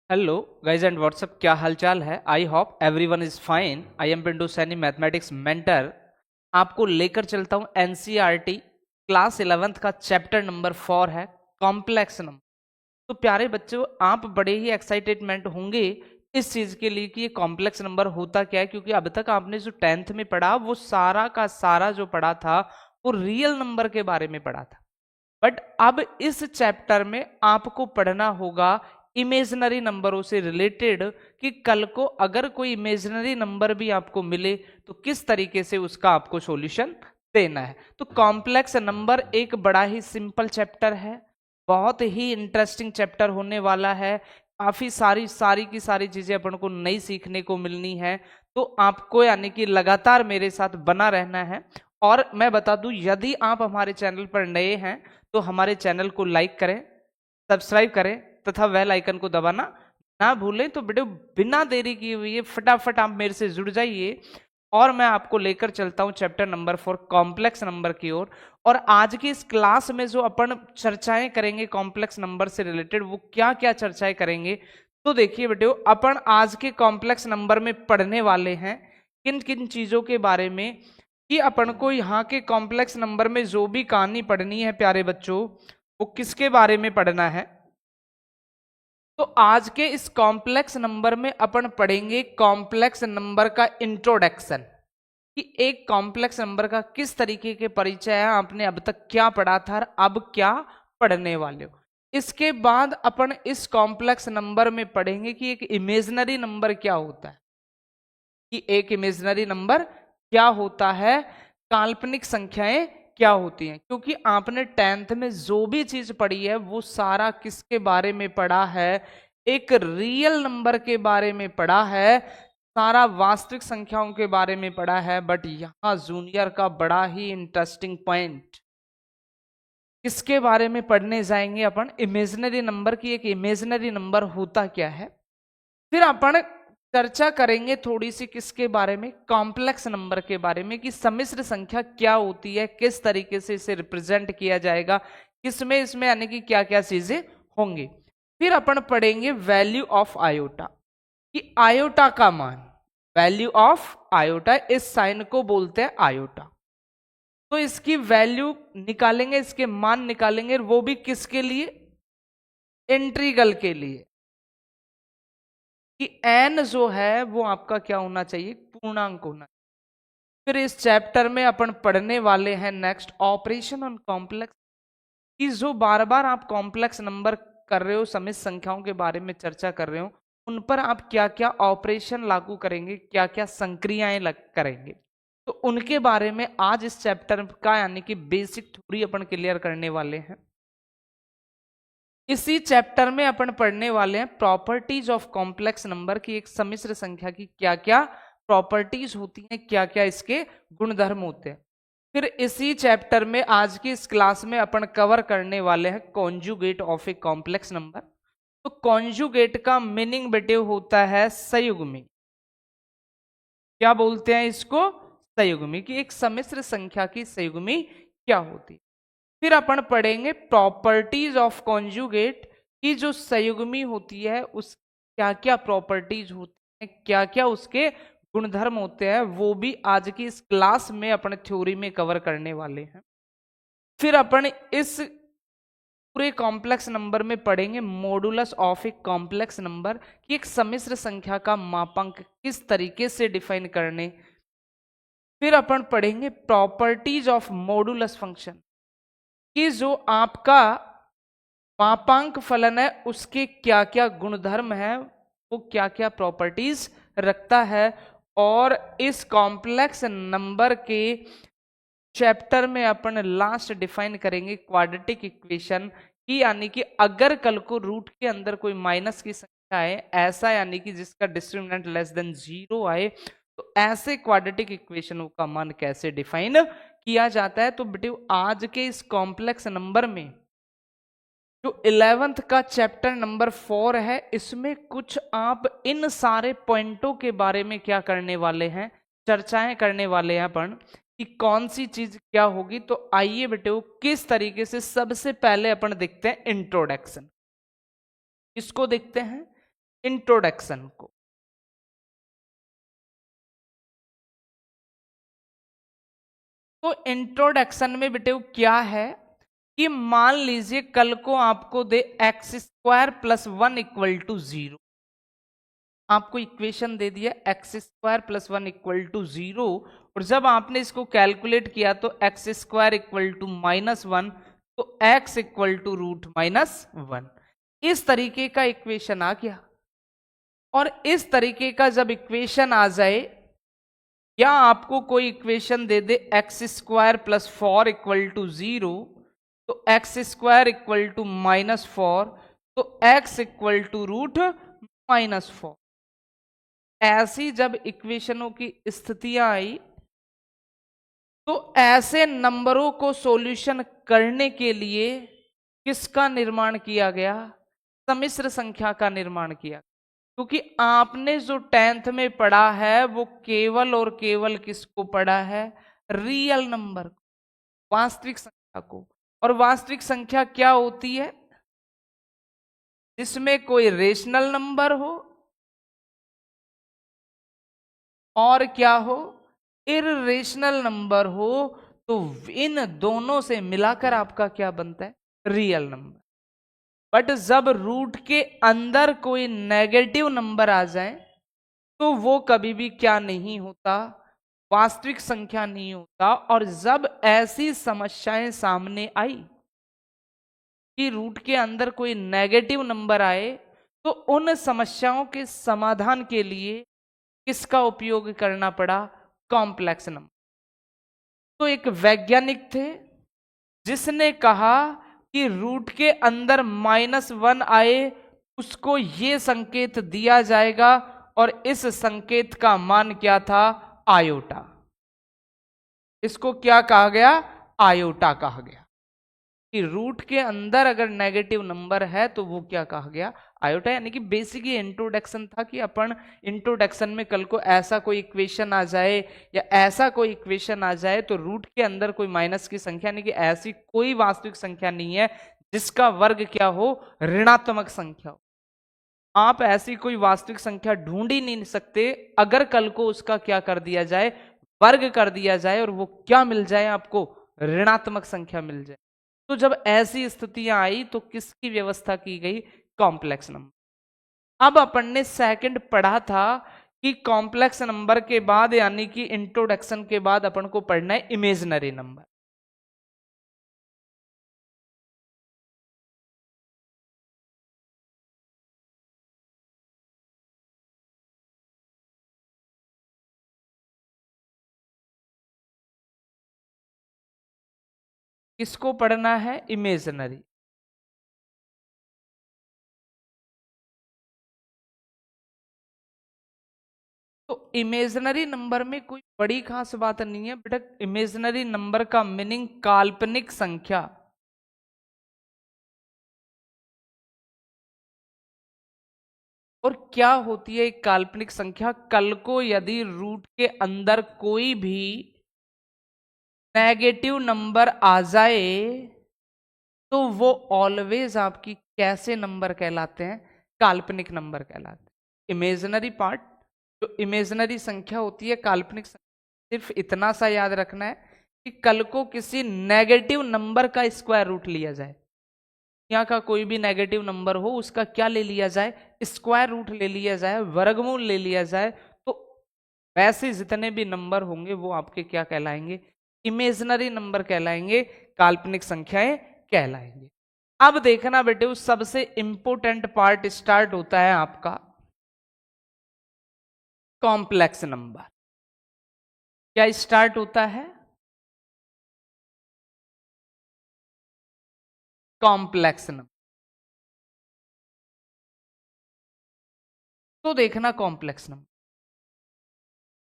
Hello guys and WhatsApp, क्या हालचाल है। I hope everyone is fine. I am Pintu Saini, mathematics mentor. आपको लेकर चलता हूं एनसीईआरटी क्लास 11th का चैप्टर नंबर 4 है कॉम्प्लेक्स नंबर। तो प्यारे बच्चों, आप बड़े ही एक्साइटेडमेंट होंगे इस चीज के लिए कि ये कॉम्प्लेक्स नंबर होता क्या है, क्योंकि अब तक आपने जो 10th में पढ़ा वो सारा का सारा जो पढ़ा था वो रियल नंबर के बारे में पढ़ा था। बट अब इस चैप्टर में आपको पढ़ना होगा इमेजिनरी नंबरों से रिलेटेड, कि कल को अगर कोई इमेजिनरी नंबर भी आपको मिले तो किस तरीके से उसका आपको सॉल्यूशन देना है। तो कॉम्प्लेक्स नंबर एक बड़ा ही सिंपल चैप्टर है, बहुत ही इंटरेस्टिंग चैप्टर होने वाला है। काफी सारी की सारी चीजें अपन को नई सीखने को मिलनी है। तो आपको यानी कि लगातार मेरे साथ बना रहना है। और मैं बता दूं, यदि आप हमारे चैनल पर नए हैं तो हमारे चैनल को लाइक करें, सब्सक्राइब करें तथा बेल आइकन को दबाना ना भूलें। तो वीडियो बिना देरी किए हुए फटाफट आप मेरे से जुड़ जाइए और मैं आपको लेकर चलता हूं चैप्टर नंबर 4 कॉम्प्लेक्स नंबर की ओर। और आज की इस क्लास में जो अपन चर्चाएं करेंगे कॉम्प्लेक्स नंबर से रिलेटेड, वो क्या क्या चर्चाएं करेंगे। तो देखिए बेटियों, अपन आज के कॉम्प्लेक्स नंबर में पढ़ने वाले हैं किन किन चीजों के बारे में, कि अपन को यहाँ के कॉम्प्लेक्स नंबर में जो भी कहानी पढ़नी है प्यारे बच्चों, वो किसके बारे में पढ़ना है। तो आज के इस कॉम्प्लेक्स नंबर में अपन पढ़ेंगे कॉम्प्लेक्स नंबर का इंट्रोडक्शन, कि एक कॉम्प्लेक्स नंबर का किस तरीके के परिचय है, आपने अब तक क्या पढ़ा था और अब क्या पढ़ने वाले हो। इसके बाद अपन इस कॉम्प्लेक्स नंबर में पढ़ेंगे कि एक इमेजिनरी नंबर क्या होता है, कि एक इमेजिनरी नंबर क्या होता है, काल्पनिक संख्याएं क्या होती हैं। क्योंकि आपने 10th में जो भी चीज पढ़ी है वो सारा किसके बारे में पढ़ा है, एक रियल नंबर के बारे में पढ़ा है, सारा वास्तविक संख्याओं के बारे में पढ़ा है। बट यहां जूनियर का बड़ा ही इंटरेस्टिंग पॉइंट, किसके बारे में पढ़ने जाएंगे अपन, इमेजिनरी नंबर की एक इमेजिनरी नंबर होता क्या है। फिर अपन चर्चा करेंगे थोड़ी सी किसके बारे में, कॉम्प्लेक्स नंबर के बारे में, कि सम्मिश्र संख्या क्या होती है, किस तरीके से इसे रिप्रेजेंट किया जाएगा, किसमें इसमें यानी कि क्या क्या चीजें होंगी। फिर अपन पढ़ेंगे वैल्यू ऑफ आयोटा, कि आयोटा का मान, वैल्यू ऑफ आयोटा, इस साइन को बोलते हैं आयोटा। तो इसकी वैल्यू निकालेंगे, इसके मान निकालेंगे, वो भी किसके लिए, इंट्रीगल के लिए, कि एन जो है वो आपका क्या होना चाहिए, पूर्णांक होना चाहिए। फिर इस चैप्टर में अपन पढ़ने वाले हैं नेक्स्ट ऑपरेशन ऑन कॉम्प्लेक्स, कि जो बार बार आप कॉम्प्लेक्स नंबर कर रहे हो, समिश्र संख्याओं के बारे में चर्चा कर रहे हो, उन पर आप क्या क्या ऑपरेशन लागू करेंगे, क्या क्या संक्रियाएं करेंगे। तो उनके बारे में आज इस चैप्टर का यानी कि बेसिक थ्योरी अपन क्लियर करने वाले हैं। इसी चैप्टर में अपन पढ़ने वाले हैं प्रॉपर्टीज ऑफ कॉम्प्लेक्स नंबर, की एक सम्मिश्र संख्या की क्या क्या प्रॉपर्टीज होती हैं, क्या क्या इसके गुणधर्म होते हैं। फिर इसी चैप्टर में आज की इस क्लास में अपन कवर करने वाले हैं conjugate of a complex number. तो कॉन्जुगेट का मीनिंग बेटे होता है संयुग्मी, क्या बोलते हैं इसको, संयुग्मी, की एक सम्मिश्र संख्या की संयुग्मी क्या होती है। फिर अपन पढ़ेंगे प्रॉपर्टीज ऑफ कॉन्जुगेट, की जो संयुग्मी होती है उस क्या क्या प्रॉपर्टीज होती हैं, क्या क्या उसके गुणधर्म होते हैं, वो भी आज की इस क्लास में अपने थ्योरी में कवर करने वाले हैं। फिर अपन इस पूरे कॉम्प्लेक्स नंबर में पढ़ेंगे modulus of a complex number, कि एक सम्मिश्र संख्या का मापांक किस तरीके से डिफाइन करने। फिर अपन पढ़ेंगे प्रॉपर्टीज ऑफ मॉडुलस फंक्शन, कि जो आपका मापांक फलन है उसके क्या क्या गुणधर्म है, वो क्या क्या प्रॉपर्टीज रखता है। और इस कॉम्प्लेक्स नंबर के चैप्टर में अपन लास्ट डिफाइन करेंगे क्वाड्रेटिक इक्वेशन, की यानी कि अगर कल को रूट के अंदर कोई माइनस की संख्या आए, ऐसा यानी कि जिसका डिस्क्रिमिनेंट लेस देन 0 आए, तो ऐसे क्वाड्रेटिक इक्वेशन का मान कैसे डिफाइन किया जाता है। तो बेटे आज के इस कॉम्प्लेक्स नंबर में जो 11th का चैप्टर नंबर 4 है, इसमें कुछ आप इन सारे पॉइंटों के बारे में क्या करने वाले हैं, चर्चाएं करने वाले हैं अपन, कि कौन सी चीज क्या होगी। तो आइए बेटे किस तरीके से, सबसे पहले अपन देखते हैं इंट्रोडक्शन, इसको देखते हैं। इंट्रोडक्शन को। तो इंट्रोडक्शन में बेटे क्या है कि मान लीजिए कल को आपको दे x square plus 1 equal to 0, आपको इक्वेशन दे दिया x square plus 1 equal to 0, और जब आपने इसको कैलकुलेट किया तो एक्स स्क्वायर इक्वल टू -1, तो एक्स इक्वल टू रूट -1, इस तरीके का इक्वेशन आ गया। और इस तरीके का जब इक्वेशन आ जाए, या आपको कोई इक्वेशन दे दे x square plus 4 equal to 0, तो एक्स स्क्वायर इक्वल टू -4, तो एक्स इक्वल टू रूट -4। ऐसी जब इक्वेशनों की स्थितियां आई, तो ऐसे नंबरों को सॉल्यूशन करने के लिए किसका निर्माण किया गया? सम्मिश्र संख्या का निर्माण किया। क्योंकि आपने जो 10th में पढ़ा है वो केवल और केवल किसको पढ़ा है? रियल नंबर, वास्तविक संख्या को। और वास्तविक संख्या क्या होती है? जिसमें कोई रेशनल नंबर हो और क्या हो? इर्रेशनल नंबर हो। तो इन दोनों से मिलाकर आपका क्या बनता है? Real number. बट जब रूट के अंदर कोई नेगेटिव नंबर आ जाए तो वो कभी भी क्या नहीं होता? वास्तविक संख्या नहीं होता। और जब ऐसी समस्याएं सामने आई कि रूट के अंदर कोई नेगेटिव नंबर आए, तो उन समस्याओं के समाधान के लिए किसका उपयोग करना पड़ा? Complex number. तो एक वैज्ञानिक थे जिसने कहा कि रूट के अंदर -1 आए, उसको ये संकेत दिया जाएगा, और इस संकेत का मान क्या था? आयोटा। इसको क्या कहा गया? आयोटा कहा गया। कि रूट के अंदर अगर नेगेटिव नंबर है तो वो क्या कहा गया? आयोटा। यानी कि बेसिक ये इंट्रोडक्शन था कि अपन इंट्रोडक्शन में कल को ऐसा कोई इक्वेशन आ जाए या ऐसा कोई इक्वेशन आ जाए तो रूट के अंदर कोई माइनस की संख्या, यानी कि ऐसी कोई वास्तविक संख्या नहीं है जिसका वर्ग क्या हो? ऋणात्मक संख्या हो। आप ऐसी कोई वास्तविक संख्या ढूंढ ही नहीं सकते अगर कल को उसका क्या कर दिया जाए? वर्ग कर दिया जाए, और वो क्या मिल जाए आपको? ऋणात्मक संख्या मिल जाए। तो जब ऐसी स्थितियां आई तो किसकी व्यवस्था की गई? Complex number. अब अपन ने सेकंड पढ़ा था कि कॉम्प्लेक्स नंबर के बाद, यानी कि इंट्रोडक्शन के बाद, अपन को पढ़ना है इमेजिनरी नंबर। किसको पढ़ना है? इमेजिनरी। तो इमेजिनरी नंबर में कोई बड़ी खास बात नहीं है बेटा। इमेजिनरी नंबर का मीनिंग काल्पनिक संख्या। और क्या होती है एक काल्पनिक संख्या? कल को यदि रूट के अंदर कोई भी नेगेटिव नंबर आ जाए तो वो ऑलवेज आपकी कैसे नंबर कहलाते हैं? काल्पनिक नंबर कहलाते हैं। इमेजिनरी पार्ट, जो इमेजिनरी संख्या होती है, काल्पनिक संख्या, सिर्फ इतना सा याद रखना है कि कल को किसी नेगेटिव नंबर का स्क्वायर रूट लिया जाए, यहाँ का कोई भी नेगेटिव नंबर हो, उसका क्या ले लिया जाए? स्क्वायर रूट ले लिया जाए, वर्गमूल ले लिया जाए, तो वैसे जितने भी नंबर होंगे वो आपके क्या कहलाएंगे? इमेजिनरी नंबर कहलाएंगे, काल्पनिक संख्याएं कहलाएंगे। अब देखना बेटे, उस सबसे इंपोर्टेंट पार्ट स्टार्ट होता है आपका कॉम्प्लेक्स नंबर। क्या स्टार्ट होता है? Complex number. तो देखना कॉम्प्लेक्स नंबर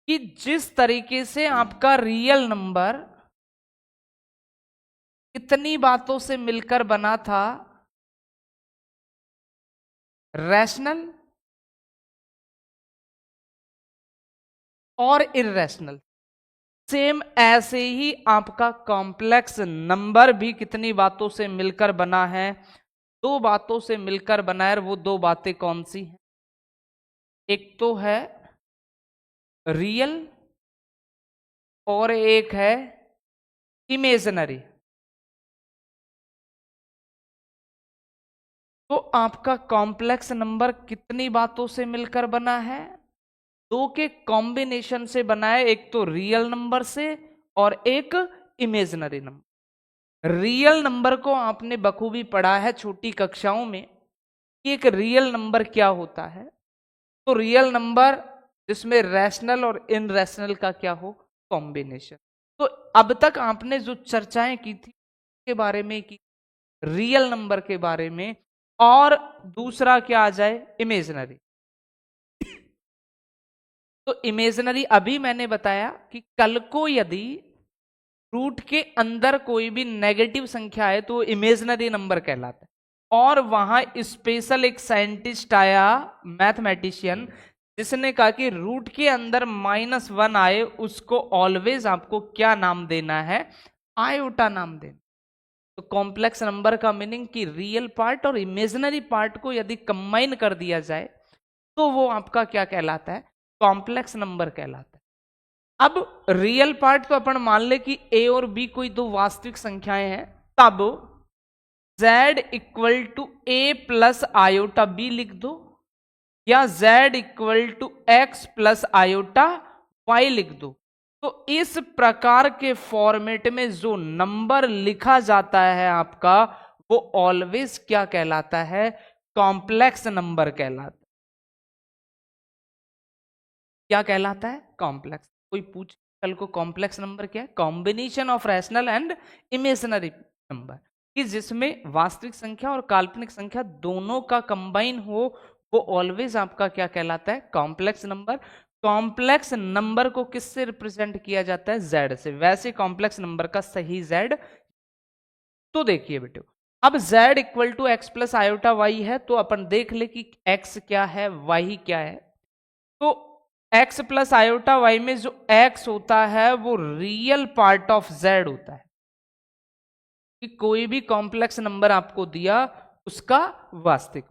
कि जिस तरीके से आपका रियल नंबर कितनी बातों से मिलकर बना था? रैशनल और इर्रेशनल। सेम ऐसे ही आपका कॉम्प्लेक्स नंबर भी कितनी बातों से मिलकर बना है? दो बातों से मिलकर बना है। वो दो बातें कौन सी हैं? एक तो है रियल और एक है इमेजिनरी। तो आपका कॉम्प्लेक्स नंबर कितनी बातों से मिलकर बना है? दो के कॉम्बिनेशन से बना है, एक तो रियल नंबर से और एक इमेजिनरी नंबर। रियल नंबर को आपने बखूबी पढ़ा है छोटी कक्षाओं में कि एक रियल नंबर क्या होता है। तो रियल नंबर जिसमें रैशनल और इनरैशनल का क्या हो, कॉम्बिनेशन। तो अब तक आपने जो चर्चाएं की थी के बारे में की, रियल नंबर के बारे में, और दूसरा क्या आ जाए, इमेजिनरी। तो इमेजिनरी अभी मैंने बताया कि कल को यदि रूट के अंदर कोई भी नेगेटिव संख्या है तो इमेजिनरी नंबर कहलाता है। और वहां स्पेशल एक साइंटिस्ट आया, मैथमेटिशियन, जिसने कहा कि रूट के अंदर -1 आए उसको ऑलवेज आपको क्या नाम देना है, आयोटा नाम देना। तो कॉम्प्लेक्स नंबर का मीनिंग कि रियल पार्ट और इमेजिनरी पार्ट को यदि कंबाइन कर दिया जाए तो वो आपका क्या कहलाता है, कॉम्प्लेक्स नंबर कहलाता है। अब रियल पार्ट तो अपन मान ले कि ए और बी कोई दो वास्तविक संख्याएं हैं, तब z equal to a plus iota b लिख दो, या z equal to x plus iota y लिख दो। तो इस प्रकार के फॉर्मेट में जो नंबर लिखा जाता है आपका, वो ऑलवेज क्या कहलाता है, कॉम्प्लेक्स नंबर कहलाता है। क्या कहलाता है, कॉम्प्लेक्स। कोई पूछ कल को कॉम्प्लेक्स नंबर क्या है, combination of rational and imaginary number, कि जिसमें वास्तविक संख्या और काल्पनिक संख्या दोनों का कंबाइन हो, वो ऑलवेज आपका क्या कहलाता है, कॉम्प्लेक्स नंबर। कॉम्प्लेक्स नंबर को किससे रिप्रेजेंट किया जाता है, जेड से। वैसे कॉम्प्लेक्स नंबर का सही जेड, तो देखिए बेटे, अब z equal to x plus iota y है, तो अपन देख ले कि x क्या है, y क्या है। तो x प्लस आयोटा वाई में जो x होता है वो रियल पार्ट ऑफ z होता है, कि कोई भी कॉम्प्लेक्स नंबर आपको दिया उसका वास्तविक,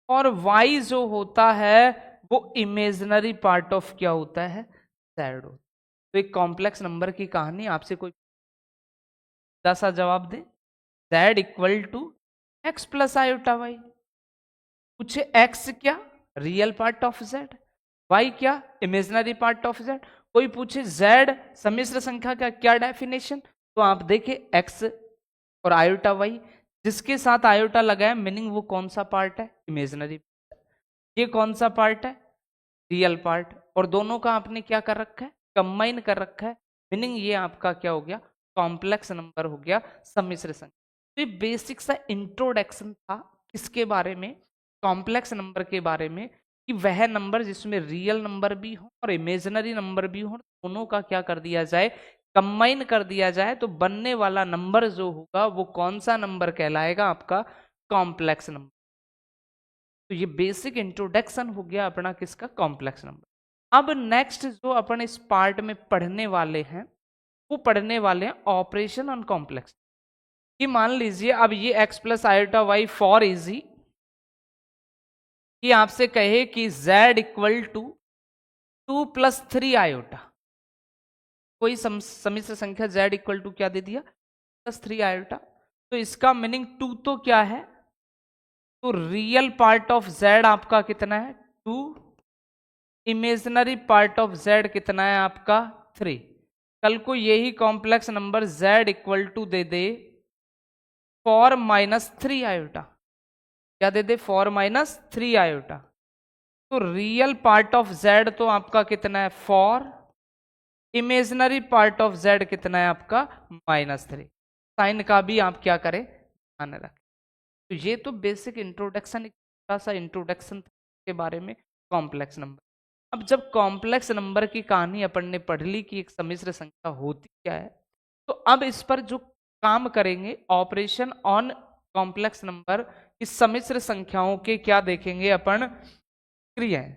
और y जो होता है वो इमेजिनरी पार्ट ऑफ क्या होता है, z होता है। तो एक कॉम्प्लेक्स नंबर की कहानी, आपसे कोई सा जवाब दे, z equal to x plus iota y, पूछे x क्या, real part of z, y क्या, इमेजिनरी पार्ट ऑफ z। कोई पूछे z सम्मिश्र संख्या का क्या डेफिनेशन, तो आप देखें x और आयोटा वाई, जिसके साथ आयोटा लगाए मीनिंग वो कौन सा पार्ट है, इमेजिनरी। ये कौन सा पार्ट है, रियल पार्ट। और दोनों का आपने क्या कर रखा है, कंबाइन कर रखा है, मीनिंग ये आपका क्या हो गया, कॉम्प्लेक्स नंबर हो गया, सम्मिश्र संख्या। तो ये बेसिक सा इंट्रोडक्शन था किसके बारे में, कॉम्प्लेक्स नंबर के बारे में, कि वह नंबर जिसमें रियल नंबर भी हो और इमेजिनरी नंबर भी हो, दोनों का क्या कर दिया जाए, कंबाइन कर दिया जाए, तो बनने वाला नंबर जो होगा वो कौन सा नंबर कहलाएगा, आपका कॉम्प्लेक्स नंबर। तो ये बेसिक इंट्रोडक्शन हो गया अपना किसका, कॉम्प्लेक्स नंबर। अब नेक्स्ट जो अपन इस पार्ट में पढ़ने वाले हैं, वो पढ़ने वाले हैं ऑपरेशन ऑन कॉम्प्लेक्स। कि मान लीजिए अब ये x plus iota y for easy, कि आपसे कहे कि z इक्वल टू 2 + 3 आयोटा, कोई सम्मिश्र संख्या z इक्वल टू क्या दे दिया, +3 आयोटा। तो इसका मीनिंग 2 तो क्या है, तो रियल पार्ट ऑफ z आपका कितना है, 2, इमेजिनरी पार्ट ऑफ z कितना है आपका, 3। कल को यही complex number z equal to दे दे फॉर -3 आयोटा, क्या दे दे, फॉर -3 आयोटा, तो रियल पार्ट ऑफ z तो आपका कितना है, 4, इमेजिनरी पार्ट ऑफ z कितना है आपका, -3। साइन का भी आप क्या करें, ध्यान रखें। तो ये तो बेसिक इंट्रोडक्शन, एक छोटा सा इंट्रोडक्शन के बारे में कॉम्प्लेक्स नंबर। अब जब कॉम्प्लेक्स नंबर की कहानी अपन ने पढ़ ली कि एक सम्मिश्र संख्या होती क्या है, तो अब इस पर जो काम करेंगे, ऑपरेशन ऑन कॉम्प्लेक्स नंबर, इस सम्मिश्र संख्याओं के क्या देखेंगे अपन, क्रियाएं,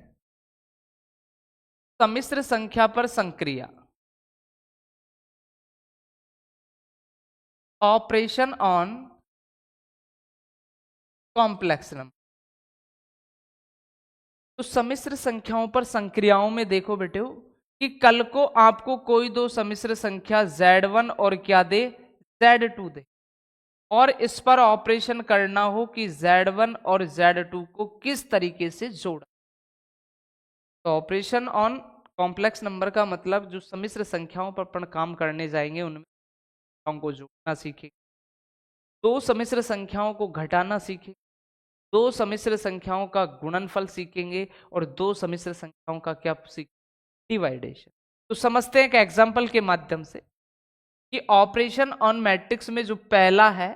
सम्मिश्र संख्या पर संक्रिया, ऑपरेशन ऑन कॉम्प्लेक्स नंबर। तो सम्मिश्र संख्याओं पर संक्रियाओं में देखो बेटे कि कल को आपको कोई दो सम्मिश्र संख्या Z1 और क्या दे, Z2 दे, और इस पर ऑपरेशन करना हो कि Z1 और Z2 को किस तरीके से जोड़ा। तो ऑपरेशन ऑन कॉम्प्लेक्स नंबर का मतलब जो सम्मिश्र संख्याओं पर अपन काम करने जाएंगे उनमें को जोड़ना सीखेंगे, दो सम्मिश्र संख्याओं को घटाना सीखेंगे, दो सम्मिश्र संख्याओं का गुणनफल सीखेंगे, और दो सम्मिश्र संख्याओं का क्या सीखेंगे, डिवाइडेशन। तो समझते हैं एक एग्जांपल के माध्यम से कि ऑपरेशन ऑन मैट्रिक्स में जो पहला है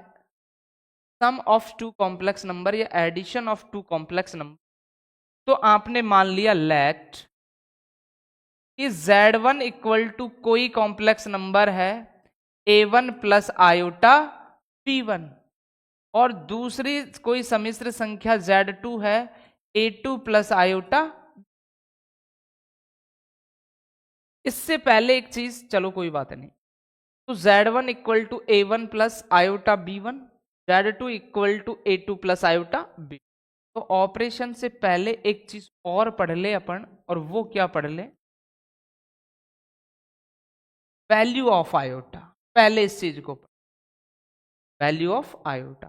sum of two complex number या addition of two complex number, तो आपने मान लिया लेट कि Z1 इक्वल टू कोई कॉम्प्लेक्स नंबर है A1 प्लस आयोटा B1, और दूसरी कोई सम्मिश्र संख्या Z2 है A2 प्लस आयोटा। इससे पहले एक चीज, चलो कोई बात नहीं, तो Z1 equal to A1 plus iota B1, Z2 equal to A2 plus iota B। तो ऑपरेशन से पहले एक चीज और पढ़ ले अपन, और वो क्या पढ़ ले, वैल्यू ऑफ आयोटा। पहले इस चीज को वैल्यू ऑफ आयोटा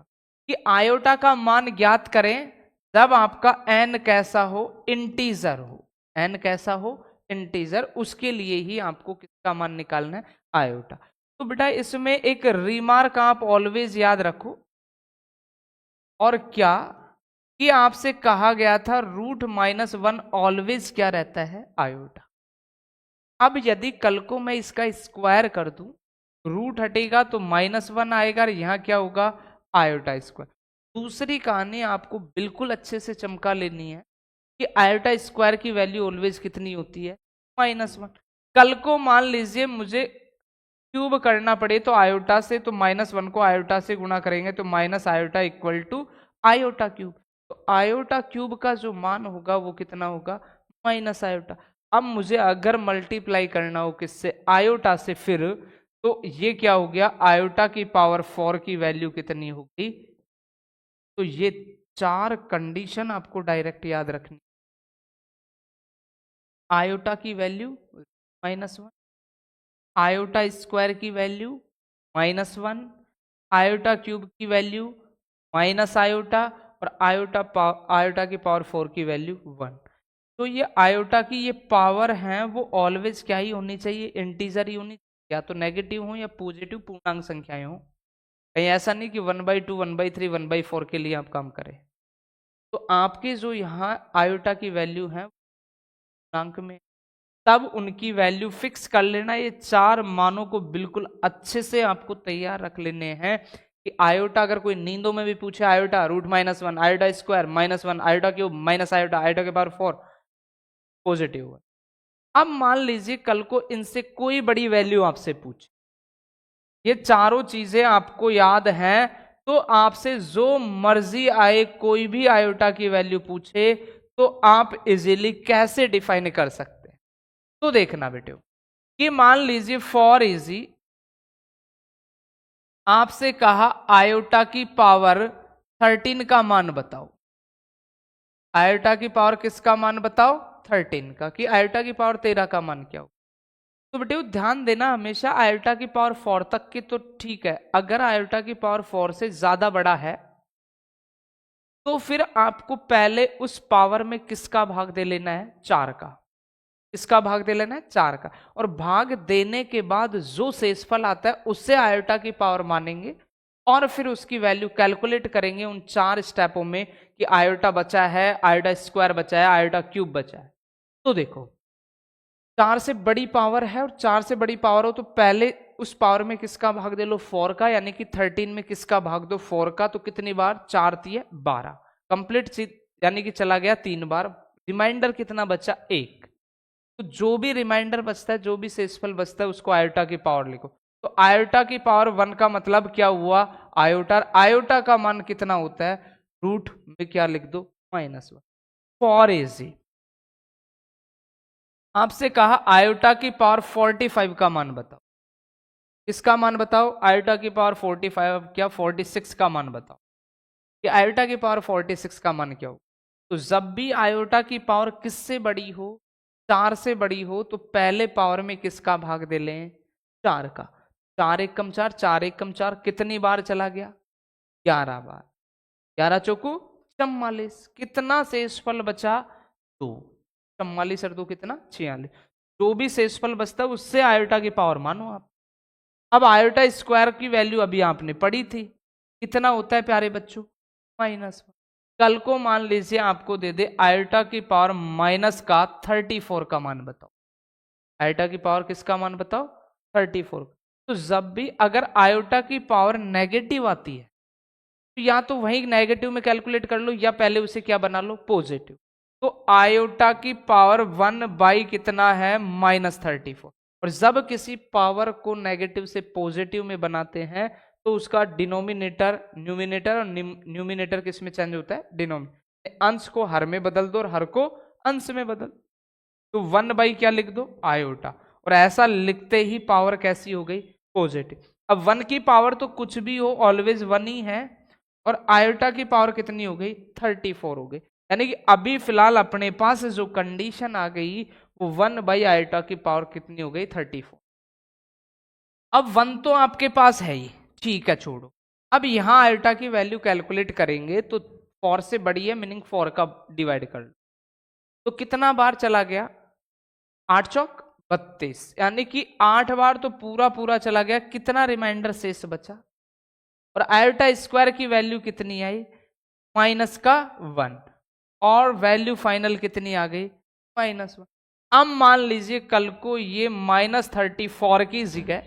कि आयोटा का मान ज्ञात करें जब आपका n कैसा हो, इंटीजर हो, n कैसा हो, इंटीजर, उसके लिए ही आपको किसका मान निकालना है, आयोटा। तो बेटा इसमें एक रिमार्क आप ऑलवेज याद रखो, और क्या कि आपसे कहा गया था √-1 ऑलवेज क्या रहता है, आयोटा। अब यदि कल को मैं इसका स्क्वायर कर दूं, रूट हटेगा तो -1 आएगा, और यहां क्या होगा, आयोटा स्क्वायर। दूसरी कहानी आपको बिल्कुल अच्छे से चमका लेनी है कि आयोटा स्क्वायर की वैल्यू ऑलवेज कितनी होती है, -1। कल को मान लीजिए मुझे क्यूब करना पड़े तो आयोटा से, तो -1 को आयोटा से गुणा करेंगे तो minus iota equal to iota cube. तो आयोटा क्यूब का जो मान होगा वो कितना होगा, माइनस आयोटा। अब मुझे अगर मल्टीप्लाई करना हो किससे, आयोटा से, फिर तो ये क्या हो गया, आयोटा की पावर 4 की वैल्यू कितनी होगी। तो ये चार कंडीशन आपको डायरेक्ट याद रखनी, आयोटा की वैल्यू -1, आयोटा स्क्वायर की वैल्यू -1, आयोटा क्यूब की वैल्यू माइनस आयोटा, और आयोटा की पावर 4 की वैल्यू 1। तो ये आयोटा की ये पावर है वो ऑलवेज क्या ही होनी चाहिए, इंटीजर ही होनी चाहिए, या तो नेगेटिव हो या पॉजिटिव पूर्णांक संख्याएं हो। कहीं ऐसा नहीं कि 1/2, 1/3, 1/4 के लिए आप काम करें। तो आपके जो यहाँ आयोटा की वैल्यू है पूर्णांक में, तब उनकी वैल्यू फिक्स कर लेना। ये चार मानों को बिल्कुल अच्छे से आपको तैयार रख लेने हैं कि आयोटा अगर कोई नींदों में भी पूछे, iota √-1, iota square -1, iota cube minus iota, iota के पावर 4 पॉजिटिव है। अब मान लीजिए कल को इनसे कोई बड़ी वैल्यू आपसे पूछे, ये चारों चीजें आपको याद हैं, तो आपसे जो मर्जी आए कोई भी आयोटा की वैल्यू पूछे तो आप इजीली कैसे डिफाइन कर सकते हैं। तो देखना बेटे कि मान लीजिए फॉर इजी आपसे कहा आयोटा की पावर 13 का मान बताओ, आयोटा की पावर किसका मान बताओ, 13 का, कि आयोटा की पावर 13 का मान क्या हो। तो बेटे ध्यान देना हमेशा आयोटा की पावर 4 तक की तो ठीक है, अगर आयोटा की पावर 4 से ज्यादा बड़ा है तो फिर आपको पहले उस पावर में किसका भाग दे लेना है, 4 का। किसका भाग दे लेना है, 4 का, और भाग देने के बाद जो शेषफल आता है उससे आयोटा की पावर मानेंगे, और फिर उसकी वैल्यू कैलकुलेट करेंगे उन 4 स्टेपों में कि आयोटा बचा है, आयोटा स्क्वायर बचा है, आयोटा क्यूब बचा है। तो देखो 4 से बड़ी पावर है, और 4 से बड़ी पावर हो तो पहले उस पावर में किसका भाग दे लो, 4 का, यानी कि 13 में किसका भाग दो, 4 का। तो कितनी बार, 4 3 12, कंप्लीट चीज, यानी कि चला गया 3 बार। रिमाइंडर कितना बचा, 1। तो जो भी रिमाइंडर बचता है, जो भी शेषफल बचता है, उसको आयोटा की पावर लिखो। तो आयोटा की पावर 1 का मतलब क्या हुआ, आयोटा। आयोटा का मान कितना होता है, रूट में क्या लिख दो, -1। फॉर इजी आपसे कहा आयोटा की पावर 45 का मान बताओ, किसका मान बताओ, आयोटा की पावर 45, क्या 46 का मान बताओ कि आयोटा की पावर 46 का मान क्या हो। तो जब भी आयोटा की पावर किससे बड़ी हो, 4 से बड़ी हो, तो पहले पावर में किसका भाग दे लें, 4 का। 4 एकम 4, 4 एकम 4, कितनी बार चला गया, 11 बार। 11 चौको 44, कितना शेषफल बचा, 2। 44 और 2 कितना, 46। जो भी शेषफल बचता है उससे आयोटा की पावर मानो आप। अब आयोटा स्क्वायर की वैल्यू अभी आपने पढ़ी थी, कितना होता है प्यारे बच्चों, -1। कल को मान लीजिए आपको दे दे आयोटा की पावर माइनस का 34 का मान बताओ, आयोटा की पावर किसका मान बताओ, 34। तो जब भी अगर आयोटा की पावर नेगेटिव आती है, तो या तो वही नेगेटिव में कैलकुलेट कर लो या पहले उसे क्या बना लो, पॉजिटिव। तो आयोटा की पावर 1 कितना है, -34। और जब किसी पावर को नेगेटिव से पॉजिटिव में बनाते हैं तो उसका डिनोमिनेटर न्यूमिनेटर और न्यूमिनेटर किस में चेंज होता है, डिनोमिनेटर। अंश को हर में बदल दो और हर को अंश में बदल, तो 1 क्या लिख दो, आयोटा। और ऐसा लिखते ही पावर कैसी हो गई, पॉजिटिव। अब 1 की पावर तो कुछ भी हो ऑलवेज 1 ही है, और आयोटा की पावर कितनी हो गई, 34 हो गई। यानी कि अभी फिलहाल अपने पास जो कंडीशन आ गई वो 1/आयोटा की पावर कितनी हो गई, 34। अब 1 तो आपके पास है ही, ठीक है छोड़ो। अब यहां आयोटा की वैल्यू कैलकुलेट करेंगे तो 4 से बड़ी है, मीनिंग 4 का डिवाइड कर लो, तो कितना बार चला गया, 8 चौक 32, यानी कि 8 बार तो पूरा पूरा चला गया, कितना रिमाइंडर शेष बचा। और आयोटा स्क्वायर की वैल्यू कितनी आई, -1, और वैल्यू फाइनल कितनी आ गई, -1। अब मान लीजिए कल को ये -34 की जगह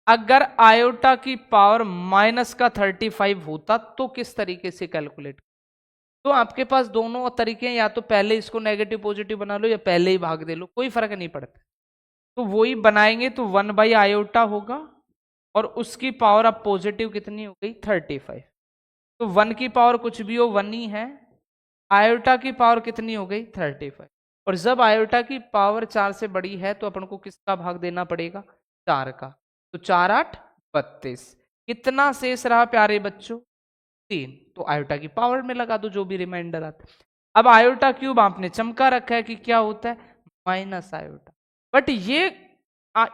अगर आयोटा की पावर -35 होता तो किस तरीके से कैलकुलेट, तो आपके पास दोनों तरीके हैं, या तो पहले इसको नेगेटिव पॉजिटिव बना लो या पहले ही भाग दे लो, कोई फर्क नहीं पड़ता। तो वही बनाएंगे तो 1/आयोटा होगा, और उसकी पावर अब पॉजिटिव कितनी हो गई, 35। तो 1 की पावर कुछ भी हो 1 ही है, आयोटा की पावर कितनी हो गई, 35। और जब आयोटा की पावर 4 से बड़ी है तो अपन को किसका भाग देना पड़ेगा, 4 का। तो 4 8 32, कितना शेष रहा प्यारे बच्चों, 3। तो आयोटा की पावर में लगा दो जो भी रिमाइंडर आता है। अब आयोटा क्यूब आपने चमका रखा है कि क्या होता है, माइनस आयोटा। बट ये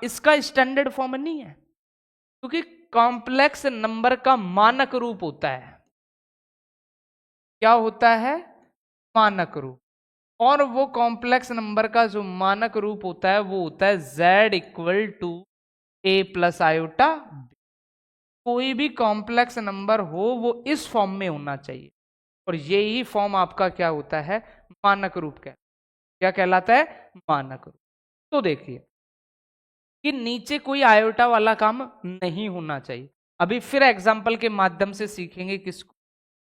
इसका स्टैंडर्ड फॉर्म नहीं है, क्योंकि कॉम्प्लेक्स नंबर का मानक रूप होता है, क्या होता है, मानक रूप। और वो कॉम्प्लेक्स नंबर का जो मानक रूप होता है वो होता है z = a + आयोटा। कोई भी कॉम्प्लेक्स नंबर हो वो इस फॉर्म में होना चाहिए, और यही फॉर्म आपका क्या होता है, मानक रूप। क्या कहलाता है, मानक रूप। तो देखिए कि नीचे कोई आयोटा वाला काम नहीं होना चाहिए। अभी फिर एग्जाम्पल के माध्यम से सीखेंगे किसको,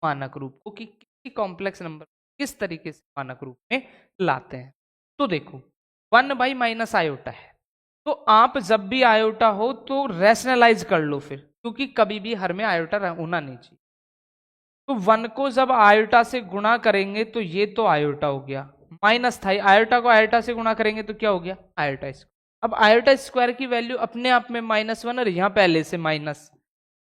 मानक रूप को, कि किसी कॉम्प्लेक्स नंबर किस तरीके से मानक रूप में लाते हैं। तो देखो 1/- आयोटा है, तो आप जब भी आयोटा हो तो रैशनलाइज कर लो फिर, क्योंकि कभी भी हर में आयोटा होना नहीं चाहिए। तो 1 को जब आयोटा से गुणा करेंगे तो ये तो आयोटा हो गया, माइनस था, आयोटा को आयोटा से गुणा करेंगे तो क्या हो गया, आयोटा स्क्वायर। अब आयोटा स्क्वायर की वैल्यू अपने आप में -1, और यहां पहले से माइनस,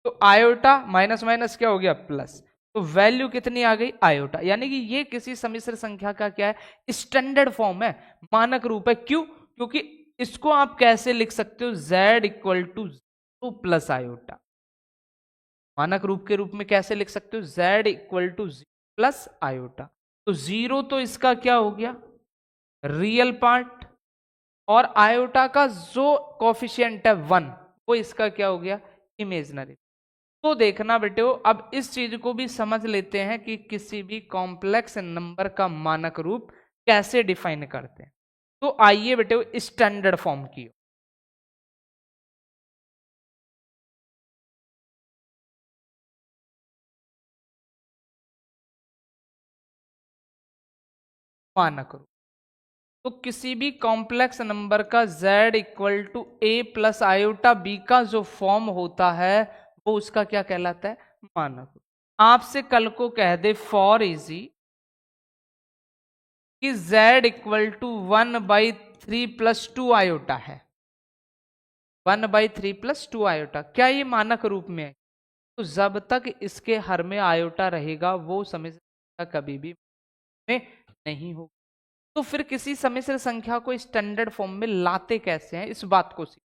तो आयोटा माइनस माइनस क्या हो गया, प्लस। तो वैल्यू कितनी आ गई, आयोटा। यानी कि ये किसी सम्मिश्र संख्या का क्या है, स्टैंडर्ड फॉर्म है, मानक रूप है। क्यों, क्योंकि इसको आप कैसे लिख सकते हो, z = 0 + आयोटा। मानक रूप के रूप में कैसे लिख सकते हो, z = 0 + आयोटा। तो 0 तो इसका क्या हो गया, रियल पार्ट, और आयोटा का जो कोफिशिएंट है 1 वो इसका क्या हो गया, इमेजनरी। तो देखना बेटे, अब इस चीज को भी समझ लेते हैं कि किसी भी कॉम्प्लेक्स नंबर का मानक रूप कैसे डिफाइन करते हैं। तो आइए बेटे स्टैंडर्ड फॉर्म की, मानक रूप। तो किसी भी कॉम्प्लेक्स नंबर का z = a + आयोटा b का जो फॉर्म होता है वो उसका क्या कहलाता है, मानक रूप। आपसे कल को कह दे फॉर इजी कि z = 1/3 + 2 आयोटा है, 1/3 + 2 आयोटा, क्या ये मानक रूप में है, तो जब तक इसके हर में आयोटा रहेगा वो समझ कभी भी में नहीं होगी। तो फिर किसी सम्मिश्र संख्या को स्टैंडर्ड फॉर्म में लाते कैसे हैं, इस बात को सीख।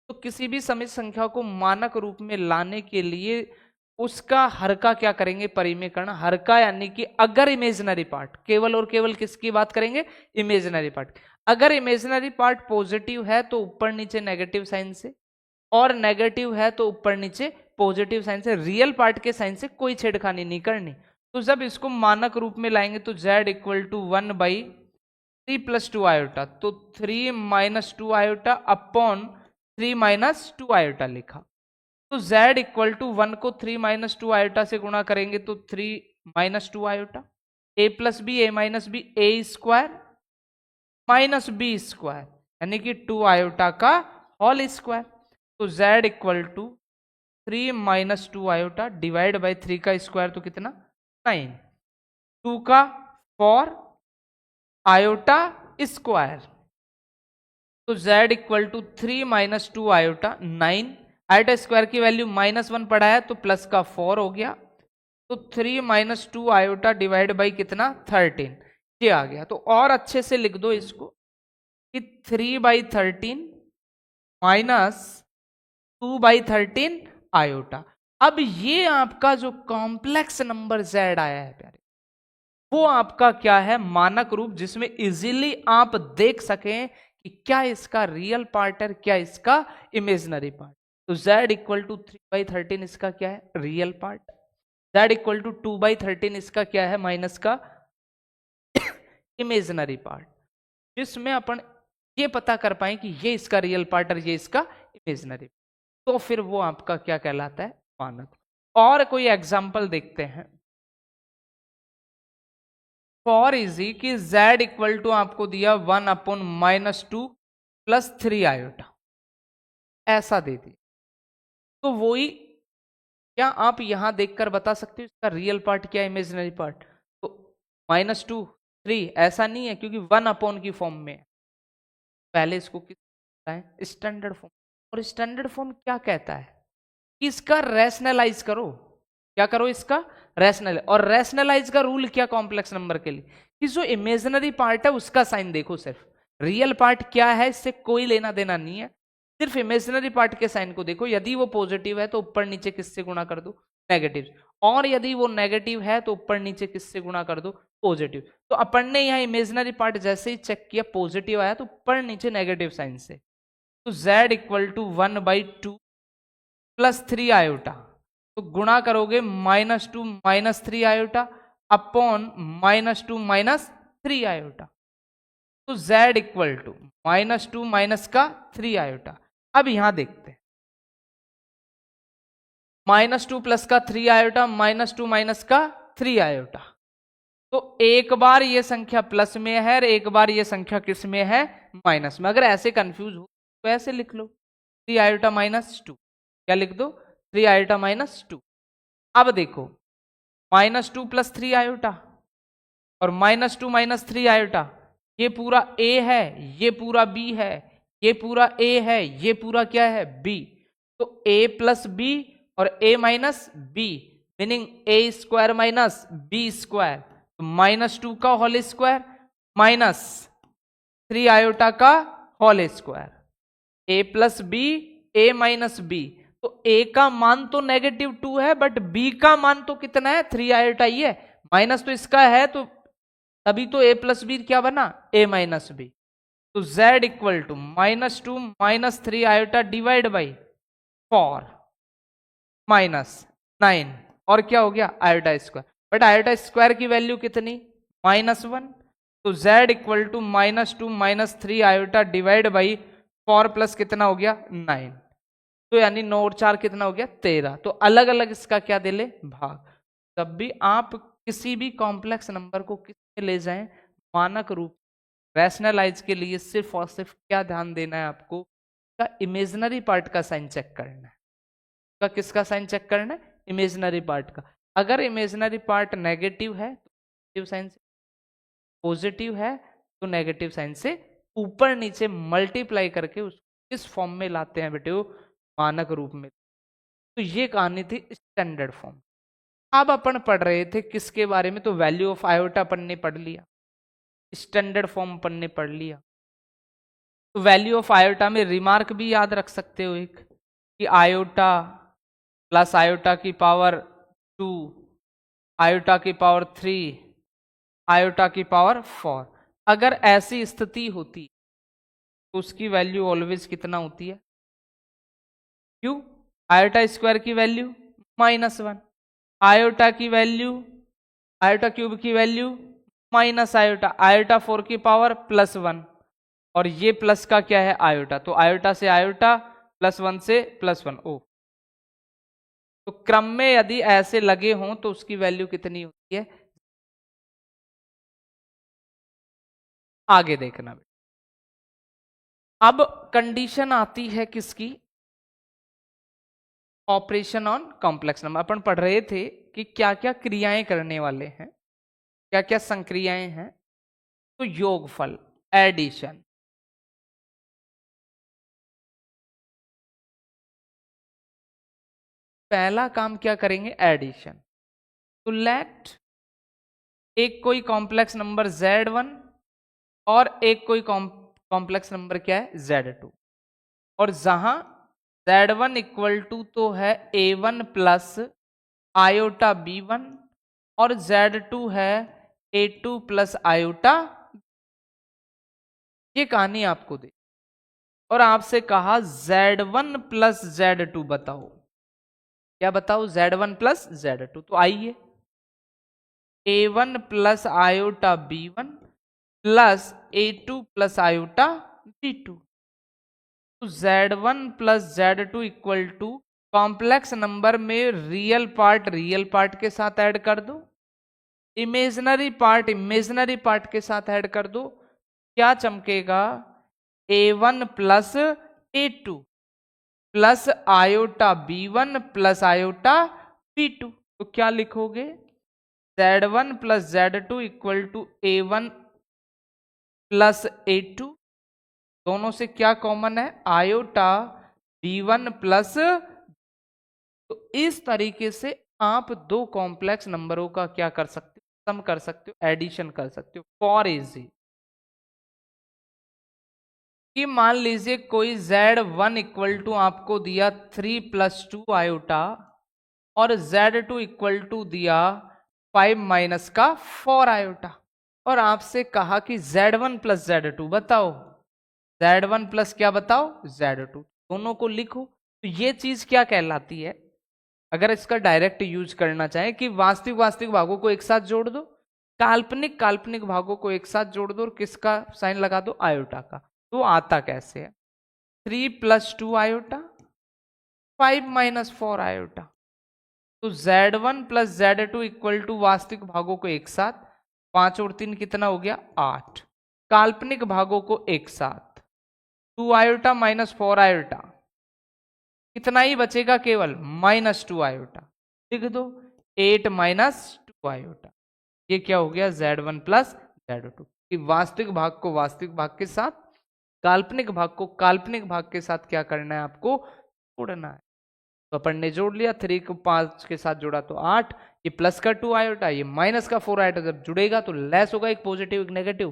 तो किसी भी सम्मिश्र संख्या को मानक रूप में लाने के लिए उसका हर का क्या करेंगे, परिमेयकरण। हर का यानी कि अगर इमेजिनरी पार्ट, केवल और केवल किसकी बात करेंगे, इमेजिनरी पार्ट। अगर इमेजिनरी पार्ट पॉजिटिव है तो ऊपर नीचे नेगेटिव साइन से, और नेगेटिव है तो ऊपर नीचे पॉजिटिव साइन से। रियल पार्ट के साइन से कोई छेड़खानी नहीं करनी। तो जब इसको मानक रूप में लाएंगे तो z इक्वल टू 1/3 + 2 आयोटा, तो 3 - 2 आयोटा अपॉन 3 - 2 आयोटा लिखा। तो z इक्वल टू 1 को 3 - 2 आयोटा से गुणा करेंगे तो 3 - 2 iota, a + b a - b a² - b² यानी कि 2 आयोटा का होल स्क्वायर। तो z equal to 3 - 2 iota divide by 3 का स्क्वायर तो कितना, 9, 2 का 4 आयोटा स्क्वायर। तो z equal to 3 - 2 iota 9, iota square की वैल्यू -1 पड़ा है तो प्लस का 4 हो गया। तो 3 - 2 आयोटा डिवाइड बाई कितना, 13, ये आ गया। तो और अच्छे से लिख दो इसको कि 3/13 माइनस 2/13 आयोटा। अब ये आपका जो कॉम्प्लेक्स नंबर z आया है प्यारे, वो आपका क्या है, मानक रूप, जिसमें इजीली आप देख सकें कि क्या इसका रियल पार्ट है, क्या इसका इमेजिनरी पार्ट। तो z इक्वल टू 3/13 इसका क्या है, real part. z equal to 2/13 इसका क्या है, माइनस का इमेजिनरी पार्ट, जिसमें अपन ये पता कर पाए कि ये इसका रियल पार्ट और ये इसका इमेजिनरी। तो फिर वो आपका क्या कहलाता है, मानक। और कोई एग्जाम्पल देखते हैं। फॉर इजी कि z इक्वल टू आपको दिया 1/-2 + 3 आयोटा, ऐसा दे दी। तो वही क्या आप यहां देखकर बता सकते हो इसका रियल पार्ट क्या है, इमेजिनरी पार्ट। तो -2 3 ऐसा नहीं है, क्योंकि 1/ की फॉर्म में है। पहले इसको किस स्टैंडर्ड फॉर्म। और स्टैंडर्ड फॉर्म क्या कहता है, इसका रैशनलाइज करो। क्या करो, इसका रैशनल। और रैशनलाइज का रूल क्या कॉम्प्लेक्स नंबर के लिए, कि जो इमेजिनरी पार्ट है उसका साइन देखो सिर्फ, रियल पार्ट क्या है इससे कोई लेना देना नहीं है, सिर्फ इमेजिनरी पार्ट के साइन को देखो। यदि वो पॉजिटिव है तो ऊपर नीचे किससे गुणा कर दो, नेगेटिव। और यदि वो नेगेटिव है तो ऊपर नीचे किससे गुणा कर दो, पॉजिटिव। तो अपन ने यहाँ इमेजिनरी पार्ट जैसे ही चेक किया पॉजिटिव आया तो ऊपर नीचे नेगेटिव साइन से। तो z इक्वल टू 1/2 + 3 आयोटा, तो गुणा करोगे -2 - 3 आयोटा अपॉन -2 - 3 आयोटा। तो z इक्वल टू -2 - 3 आयोटा। अब यहां देखते हैं, -2 + का 3 आयोटा, -2 - 3 आयोटा। तो एक बार ये संख्या प्लस में है और एक बार ये संख्या किस में है, माइनस में। अगर ऐसे कंफ्यूज हो तो ऐसे लिख लो 3 आयोटा -2, क्या लिख दो, 3 आयोटा -2। अब देखो -2 + 3 आयोटा और -2 - 3 आयोटा, ये पूरा a है, ये पूरा b है, ये पूरा a है, ये पूरा क्या है, b। तो a + b और a - b meaning a² - b²। तो -2 का होल स्क्वायर -3 आयोटा का whole square, a + b a - b। तो a का मान तो -2 है बट b का मान तो कितना है, 3 आयोटा ही है। माइनस तो इसका है, तो तभी तो a + b क्या बना, a - b। तो z equal to -2 - 3 iota divide by 4 -9 और क्या हो गया, iota square. But iota square की वैल्यू कितनी, -1। तो z equal to -2 - 3 iota divide by 4 plus कितना हो गया, 9। तो यानी 9 और 4 कितना हो गया, 13। तो अलग अलग इसका क्या दे ले, भाग। तब भी आप किसी भी कॉम्प्लेक्स नंबर को किस में ले जाएं, मानक रूप। रैशनलाइज के लिए सिर्फ और सिर्फ क्या ध्यान देना है आपको, का इमेजिनरी पार्ट का साइन चेक करना है। का किसका साइन चेक करना है, इमेजिनरी पार्ट का। अगर इमेजिनरी पार्ट नेगेटिव है तो पॉजिटिव साइन से, पॉजिटिव है तो नेगेटिव साइन से, ऊपर नीचे मल्टीप्लाई करके उसको किस फॉर्म में लाते हैं बेटे, मानक रूप में। तो ये कहानी थी स्टैंडर्ड फॉर्म। अब अपन पढ़ रहे थे किसके बारे में, तो वैल्यू ऑफ आयोटा अपन ने पढ़ लिया, स्टैंडर्ड फॉर्म अपन ने पढ़ लिया। तो वैल्यू ऑफ आयोटा में रिमार्क भी याद रख सकते हो एक, कि आयोटा प्लस आयोटा की पावर 2, आयोटा की पावर 3, आयोटा की पावर 4। अगर ऐसी स्थिति होती तो उसकी वैल्यू ऑलवेज कितना होती है, क्यों, आयोटा स्क्वायर की वैल्यू -1, आयोटा की वैल्यू, आयोटा क्यूब की वैल्यू माइनस आयोटा, आयोटा 4 की पावर +1, और ये प्लस का क्या है आयोटा, तो आयोटा से आयोटा, +1 से +1। ओ, तो क्रम में यदि ऐसे लगे हों तो उसकी वैल्यू कितनी होती है, आगे देखना। अब कंडीशन आती है किसकी, ऑपरेशन ऑन कॉम्प्लेक्स नंबर। अपन पढ़ रहे थे कि क्या क्या क्रियाएं करने वाले हैं, क्या क्या संक्रियाएं हैं, तो योगफल, एडिशन, पहला काम क्या करेंगे, एडिशन। तो लेट एक कोई कॉम्प्लेक्स नंबर Z1 और एक कोई कॉम्प्लेक्स नंबर क्या है Z2, और जहां Z1 इक्वल टू तो है A1 प्लस आयोटा B1 और Z2 है A2 प्लस आयोटा, ये कहानी आपको दे और आपसे कहा Z1 प्लस Z2 बताओ, क्या बताओ, Z1 प्लस Z2। तो आइए A1 plus iota B1 plus A2 plus iota B2, तो Z1 plus Z2 equal to complex number में रियल पार्ट के साथ ऐड कर दो, इमेजिनरी पार्ट के साथ ऐड कर दो, क्या चमकेगा, A1 plus A2 plus iota B1 plus iota B2, तो क्या लिखोगे, Z1 plus Z2 equal to A1 plus A2, दोनों से क्या कॉमन है, आयोटा B1 प्लस, तो इस तरीके से आप दो कॉम्प्लेक्स नंबरों का क्या कर सकते हो, सम कर सकते हो, एडिशन कर सकते हो। फॉर इजी कि मान लीजिए कोई Z1 इक्वल टू आपको दिया 3 + 2 आयोटा और Z2 इक्वल टू दिया 5 माइनस का 4 आयोटा, और आपसे कहा कि Z1 प्लस Z2 बताओ, Z1 प्लस क्या बताओ, Z2, दोनों को लिखो। तो ये चीज क्या कहलाती है, अगर इसका डायरेक्ट यूज करना चाहे कि वास्तविक भागों को एक साथ जोड़ दो, काल्पनिक भागों को एक साथ जोड़ दो और किसका साइन लगा दो, आयोटा का, तो आता कैसे है, 3 + 2 आयोटा 5 - 4 आयोटा, तो Z1 plus Z2 equal to वास्तविक भागों को एक साथ, 5 और 3 कितना हो गया 8, काल्पनिक भागों को एक साथ 2 आयोटा - 4 आयोटा, कितना ही बचेगा केवल -2 आयोटा, लिख दो 8 - 2 आयोटा, ये क्या हो गया Z1 प्लस Z2, कि वास्तविक भाग को वास्तविक भाग के साथ, काल्पनिक भाग को काल्पनिक भाग के साथ क्या करना है, आपको जोड़ना है। तो अपन ने जोड़ लिया, 3 को 5 के साथ जोड़ा तो 8, ये प्लस का 2 आयोटा, ये माइनस का 4 आयोटा, जब जुड़ेगा तो लेस होगा, एक पॉजिटिव एक नेगेटिव,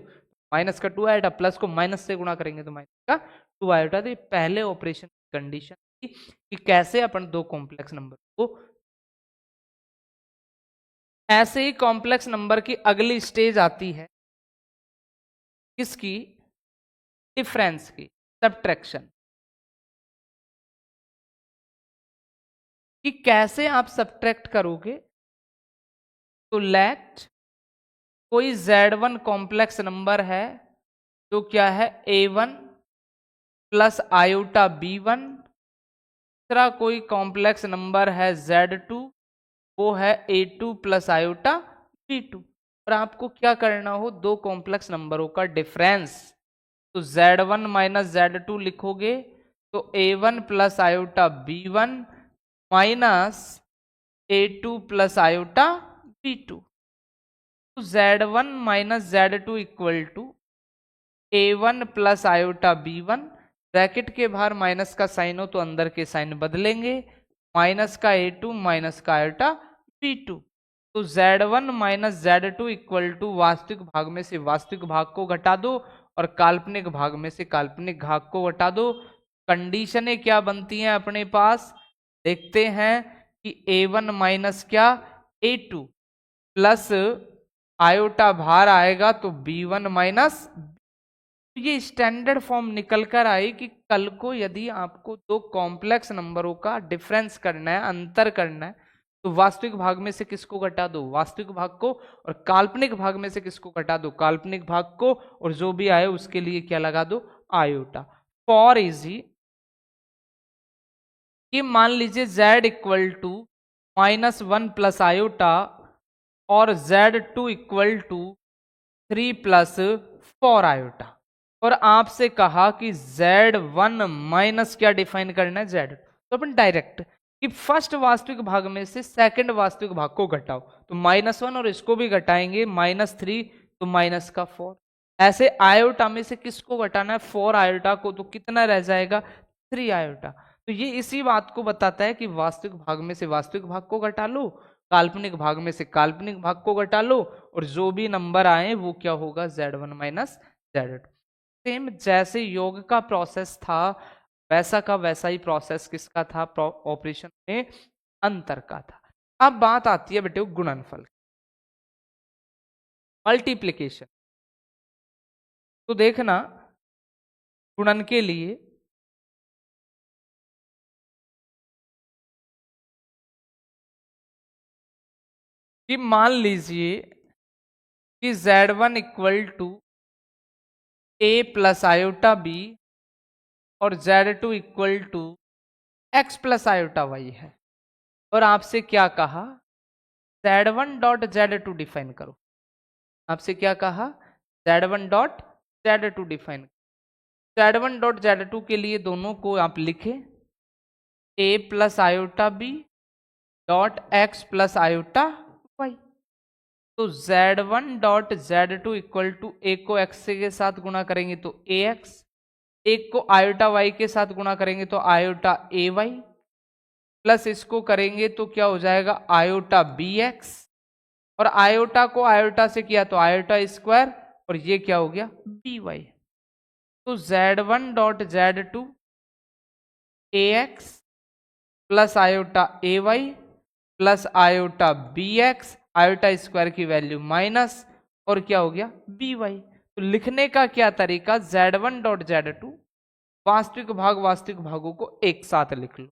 माइनस का 2 आयोटा, प्लस को माइनस से गुणा करेंगे तो माइनस का 2 आयोटा। तो ये पहले ऑपरेशन कंडीशन थी कि कैसे अपन दो कॉम्प्लेक्स नंबर को, ऐसे ही कॉम्प्लेक्स नंबर की अगली स्टेज आती है किसकी, डिफरेंस की, सब्ट्रैक्शन, कि कैसे आप सब्ट्रैक्ट करोगे। तो लेट कोई Z1 कॉम्प्लेक्स नंबर है जो क्या है A1 प्लस आयोटा B1, दूसरा कोई कॉम्प्लेक्स नंबर है Z2, वो है A2 प्लस आयोटा B2, और आपको क्या करना हो, दो कॉम्प्लेक्स नंबरों का डिफरेंस, तो Z1 - Z2 लिखोगे तो A1 plus iota B1 minus A2 plus iota B2, तो Z1 - Z2 equal to A1 plus iota B1, bracket के बाहर माइनस का साइन हो तो अंदर के साइन बदलेंगे, माइनस का A2 माइनस का आयोटा B2, तो Z1 minus Z2 equal to वास्तविक भाग में से वास्तविक भाग को घटा दो और काल्पनिक भाग में से काल्पनिक भाग को घटा दो। कंडीशनें क्या बनती हैं अपने पास, देखते हैं कि A1 माइनस क्या A2 प्लस आयोटा बाहर आएगा तो B1 माइनस, ये स्टैंडर्ड फॉर्म निकल कर आई कि कल को यदि आपको दो कॉम्प्लेक्स नंबरों का डिफरेंस करना है, अंतर करना है, तो वास्तविक भाग में से किसको घटा दो, वास्तविक भाग को, और काल्पनिक भाग में से किसको घटा दो, काल्पनिक भाग को, और जो भी आए उसके लिए क्या लगा दो, आयोटा। फॉर इजी कि मान लीजिए z equal to -1 plus iota और Z2 equal to 3 plus 4 iota, और आपसे कहा कि Z1 माइनस क्या डिफाइन करना है, Z, तो अपन डायरेक्ट कि फर्स्ट वास्तविक भाग में से सेकंड वास्तविक भाग को घटाओ, तो -1 और इसको भी घटाएंगे, -3 तो माइनस का 4, ऐसे आयोटा में से किसको घटाना है, 4 आयोटा को, तो कितना रह जाएगा 3 आयोटा। तो ये इसी बात को बताता है कि वास्तविक भाग में से वास्तविक भाग को घटा लो, काल्पनिक भाग में से काल्पनिक भाग को घटा लो, और जो भी नंबर आए वो क्या होगा, Z1 माइनस Z2। सेम जैसे योग का प्रोसेस था वैसा का वैसा ही प्रोसेस किसका था, ऑपरेशन में अंतर का था। अब बात आती है बेटे गुणनफल, मल्टीप्लिकेशन। तो देखना गुणन के लिए कि मान लीजिए कि Z1 equal to A plus iota B और Z2 equal to X plus iota Y है, और आपसे क्या कहा Z1 डॉट Z2 डिफाइन करो, आपसे क्या कहा Z1 dot Z2 define. Z1 dot Z2 के लिए दोनों को आप लिखे A plus iota B dot X plus iota Y। तो Z1 dot Z2 equal to A को X के साथ गुणा करेंगे तो AX, एक को आयोटा Y के साथ गुणा करेंगे तो आयोटा AY, प्लस इसको करेंगे तो क्या हो जाएगा आयोटा BX, और आयोटा को आयोटा से किया तो आयोटा स्क्वायर, और ये क्या हो गया BY। तो Z1 dot Z2 AX plus iota AY plus iota BX, iota square की वैल्यू माइनस, और क्या हो गया BY। तो लिखने का क्या तरीका, Z1 डॉट Z2 वास्तविक भाग वास्तविक भागों को एक साथ लिख लो,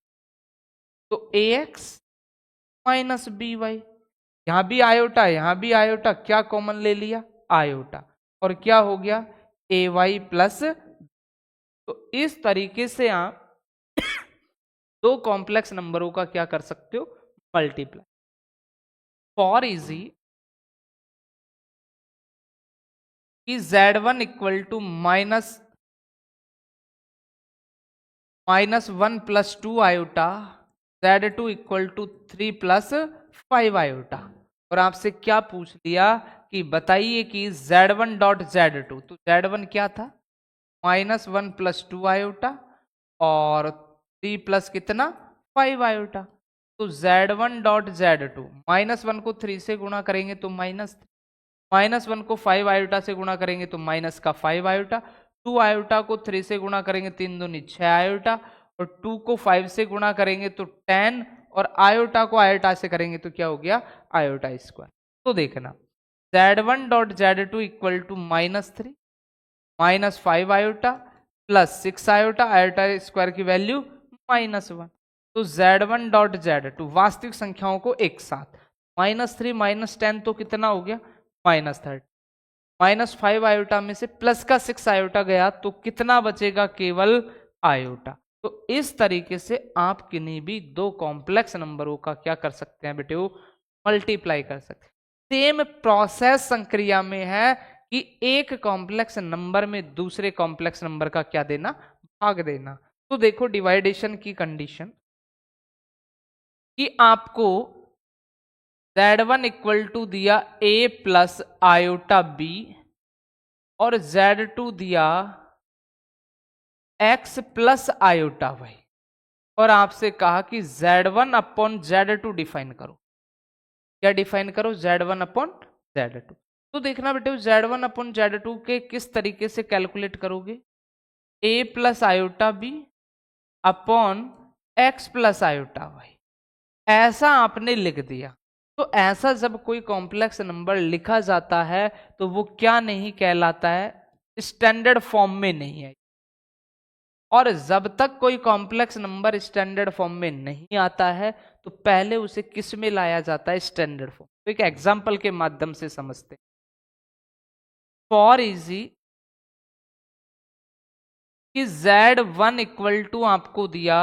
तो AX माइनस BY, यहां भी आयोटा यहां भी आयोटा, क्या कॉमन ले लिया आयोटा, और क्या हो गया AY प्लस। तो इस तरीके से आप दो कॉम्प्लेक्स नंबरों का क्या कर सकते हो, मल्टीप्लाई। फॉर इजी कि Z1 equal to -1 plus 2 iota, Z2 equal to 3 plus 5 iota, और आपसे क्या पूछ लिया कि बताइए कि Z1 डॉट Z2, तो Z1 क्या था -1 प्लस 2 आयोटा और 3 प्लस कितना 5 आयोटा। तो Z1 डॉट Z2, -1 को 3 से गुणा करेंगे तो -1 को 5 आयोटा से गुणा करेंगे तो माइनस का 5 आयोटा, 2 आयोटा को 3 से गुणा करेंगे 3 दूनी 6 आयोटा, और 2 को 5 से गुणा करेंगे तो 10, और आयोटा को आयोटा से करेंगे तो क्या हो गया आयोटा स्क्वायर। तो देखना Z1 dot Z2 equal to -3 -5 iota plus 6 iota, iota square की वैल्यू -1। तो Z1 डॉट Z2 वास्तविक संख्याओं को एक साथ, -3 -10 तो कितना हो गया -30, -5 आयोटा में से प्लस का 6 आयोटा गया तो कितना बचेगा केवल आयोटा। तो इस तरीके से आप किन्हीं भी दो कॉम्प्लेक्स नंबरों का क्या कर सकते हैं बेटे, मल्टीप्लाई कर सकते हैं। सेम प्रोसेस संक्रिया में है कि एक कॉम्प्लेक्स नंबर में दूसरे कॉम्प्लेक्स नंबर का क्या देना, भाग देना। तो देखो डिवाइडेशन की कंडीशन कि आपको Z1 इक्वल टू दिया A प्लस आयोटा B और Z2 दिया X प्लस आयोटा Y, और आपसे कहा कि Z1 अपॉन Z2 डिफाइन करो। क्या डिफाइन करो, Z1 अपॉन Z2। तो देखना बेटे Z1 अपॉन Z2 के किस तरीके से कैलकुलेट करोगे, a plus iota b upon x plus iota y, ऐसा आपने लिख दिया। तो ऐसा जब कोई कॉम्प्लेक्स नंबर लिखा जाता है तो वो क्या नहीं कहलाता है, स्टैंडर्ड फॉर्म में नहीं है। और जब तक कोई कॉम्प्लेक्स नंबर स्टैंडर्ड फॉर्म में नहीं आता है तो पहले उसे किस में लाया जाता है, स्टैंडर्ड फॉर्म। तो एक एग्जांपल के माध्यम से समझते हैं। फॉर इजी कि Z1 इक्वल टू आपको दिया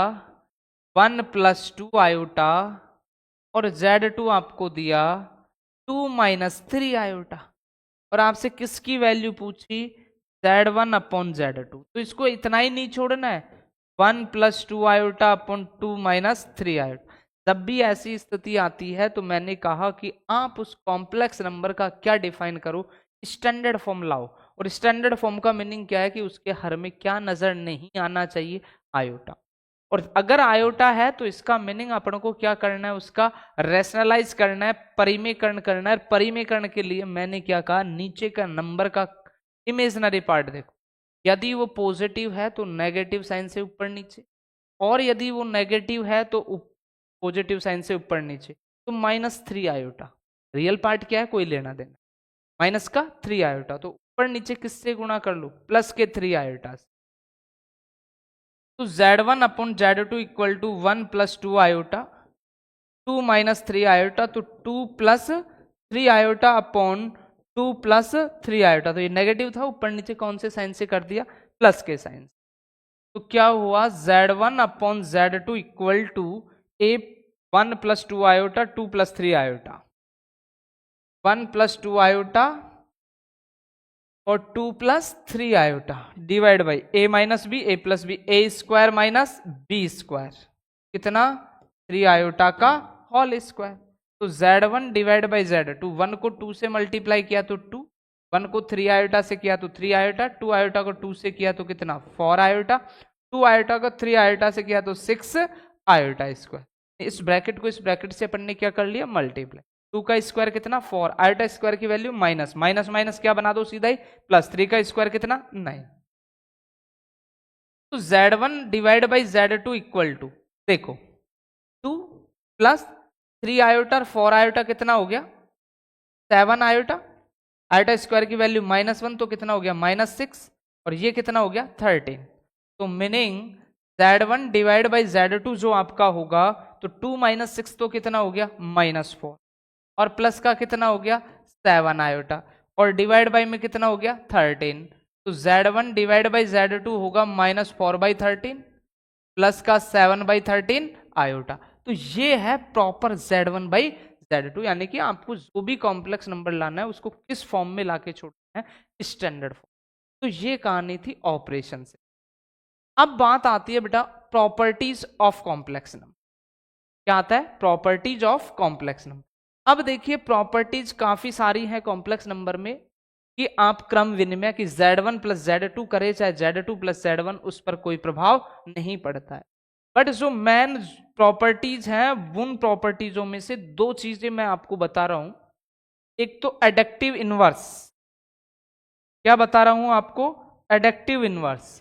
1 प्लस 2 आयोटा और Z2 आपको दिया 2 माइनस 3 आयोटा, और आपसे किसकी वैल्यू पूछी, Z1 अपॉन Z2। तो इसको इतना ही नहीं छोड़ना है, 1 plus 2 iota upon 2 minus 3 iota. जब भी ऐसी स्थिति आती है तो मैंने कहा कि आप उस कॉम्प्लेक्स नंबर का क्या डिफाइन करो, स्टैंडर्ड फॉर्म लाओ। और स्टैंडर्ड फॉर्म का मीनिंग क्या है कि उसके हर में क्या नजर नहीं आना चाहिए, आयोटा। और अगर आयोटा है तो इसका मीनिंग अपन को क्या करना है, उसका रैशनलाइज करना है, परिमेयकरण करना है। परिमेयकरण के लिए मैंने क्या कहा, नीचे का नंबर का इमेजनरी पार्ट देखो, यदि वो पॉजिटिव है तो नेगेटिव साइन से ऊपर नीचे, और यदि वो नेगेटिव है तो पॉजिटिव साइन से ऊपर नीचे। तो -3 आयोटा, रियल पार्ट क्या है, कोई लेना देना, माइनस का 3 आयोटा, तो ऊपर नीचे किससे गुणा कर लो, प्लस के 3 आयोटा से। तो Z1 upon Z2 equal to 1 plus 2 iota, 2 minus 3 iota, तो 2 plus 3 iota upon 2 plus 3 iota. तो ये नेगेटिव था, ऊपर नीचे कौन से साइन से कर दिया, प्लस के साइन। तो क्या हुआ, Z1 upon Z2 equal to a 1 plus 2 iota 2 plus 3 iota, 1 plus 2 iota और 2 plus 3 iota divide by a minus b, a plus b, a square minus b square, कितना 3 आयोटा का होल स्क्वायर। तो Z1 divide by Z2, 1 को 2 से multiply किया तो 2, 1 को 3 iota से किया तो 3 आयोटा, 2 आयोटा को 2 से किया तो कितना 4 आयोटा, 2 आयोटा को 3 आयोटा से किया तो 6 आयोटा स्क्वायर। इस ब्रैकेट को इस ब्रैकेट से अपन ने क्या कर लिया, मल्टीप्लाई। 2 का स्क्वायर कितना 4, आयोटा स्क्वायर की वैल्यू माइनस, माइनस माइनस क्या बना दो सीधा ही प्लस, 3 का स्क्वायर कितना 9। तो Z1 divide by Z2 equal to, देखो 2 प्लस 3 आयोटा और 4 आयोटा कितना हो गया 7 आयोटा, आयोटा स्क्वायर की वैल्यू -1 तो कितना हो गया -6, और ये कितना हो गया 13। तो meaning Z1 divide by Z2 जो आपका होगा, तो 2 माइनस 6 तो कितना हो गया -4, और प्लस का कितना हो गया 7 आयोटा, और डिवाइड बाई में कितना हो गया 13। तो Z1 डिवाइड बाई Z2 होगा -4/13 प्लस का 7/13 आयोटा। तो ये है प्रॉपर Z1 बाई Z2, यानी कि आपको जो भी कॉम्प्लेक्स नंबर लाना है उसको किस फॉर्म में लाके छोड़ना है, स्टैंडर्ड फॉर्म। तो ये कहानी थी ऑपरेशन से। अब बात आती है बेटा प्रॉपर्टीज ऑफ कॉम्प्लेक्स नंबर। क्या आता है, प्रॉपर्टीज ऑफ कॉम्प्लेक्स नंबर। अब देखिए प्रॉपर्टीज काफी सारी हैं कॉम्प्लेक्स नंबर में, कि आप क्रम विनिमय की Z1 प्लस Z2 करे चाहे Z2 प्लस Z1, उस पर कोई प्रभाव नहीं पड़ता है। बट जो मेन प्रॉपर्टीज हैं उन प्रॉपर्टीजों में से दो चीजें मैं आपको बता रहा हूं। एक तो एडक्टिव इनवर्स, क्या बता रहा हूं आपको, एडक्टिव इनवर्स,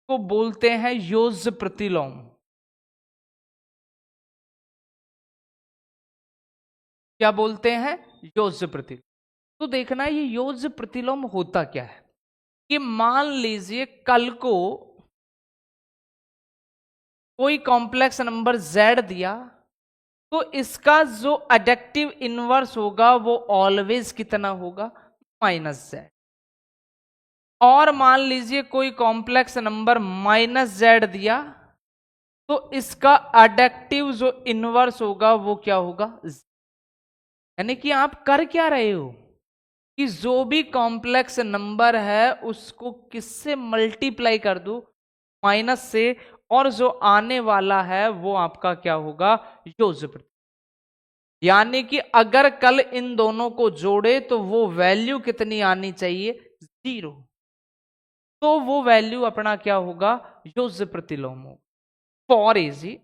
को बोलते हैं योज्य प्रतिलोम। क्या बोलते हैं, योज्य प्रतिलोम। तो देखना ये योज्य प्रतिलोम होता क्या है, कि मान लीजिए कल को कोई कॉम्प्लेक्स नंबर Z दिया, तो इसका जो एडक्टिव इनवर्स होगा वो ऑलवेज कितना होगा, -Z। और मान लीजिए कोई कॉम्प्लेक्स नंबर -Z दिया, तो इसका एडक्टिव जो इनवर्स होगा वो क्या होगा, यानी कि आप कर क्या रहे हो, कि जो भी कॉम्प्लेक्स नंबर है उसको किससे मल्टीप्लाई कर दो, माइनस से, और जो आने वाला है वो आपका क्या होगा, योज्य प्रतिलोम। यानी कि अगर कल इन दोनों को जोड़े तो वो वैल्यू कितनी आनी चाहिए, 0। तो वो वैल्यू अपना क्या होगा, योज्य प्रतिलोम होगा। फॉर इजी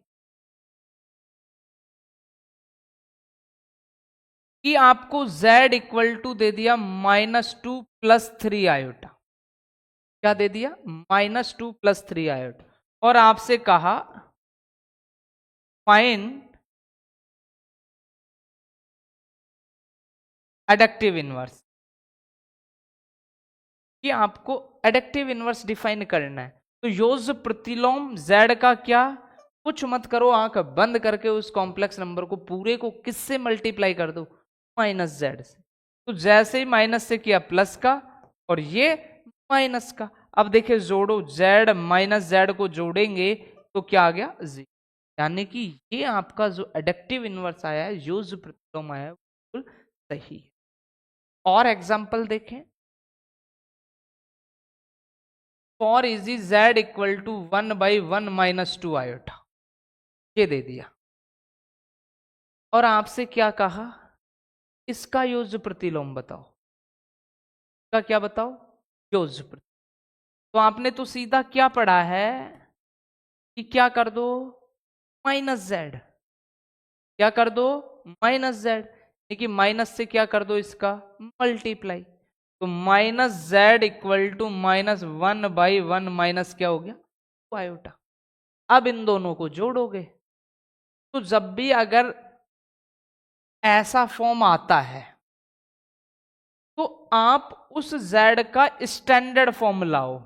कि आपको z इक्वल टू दे दिया -2 + 3 आयोटा, क्या दे दिया, -2 + 3 आयोटा, और आपसे कहा फाइंड एडक्टिव इनवर्स, कि आपको एडक्टिव इनवर्स डिफाइन करना है। तो योज्य प्रतिलोम z का क्या, कुछ मत करो, आंख बंद करके उस कॉम्प्लेक्स नंबर को पूरे को किससे मल्टीप्लाई कर दो, -z से। तो जैसे ही माइनस से किया प्लस का, और ये माइनस का। अब देखिए जोड़ो, z -z को जोड़ेंगे तो क्या आ गया, z। यानी कि ये आपका जो एडक्टिव इनवर्स आया है, योज्य प्रतिलोम आया है, बिल्कुल सही है। और एग्जांपल देखें, for easy z equal to 1/1 - 2 iota, ये दे दिया, और आपसे क्या कहा, इसका योज्य प्रतिलोम बताओ, इसका क्या बताओ, योज्य प्रतिलोम। तो आपने तो सीधा क्या पढ़ा है कि क्या कर दो, -z, क्या कर दो, -z, देखिए माइनस से क्या कर दो, इसका मल्टीप्लाई। तो -z इक्वल टू -1/1 माइनस क्या हो गया, 2 आयोटा। अब इन दोनों को जोड़ोगे, तो जब भी अगर ऐसा फॉर्म आता है तो आप उस z का स्टैंडर्ड फॉर्म लाओ,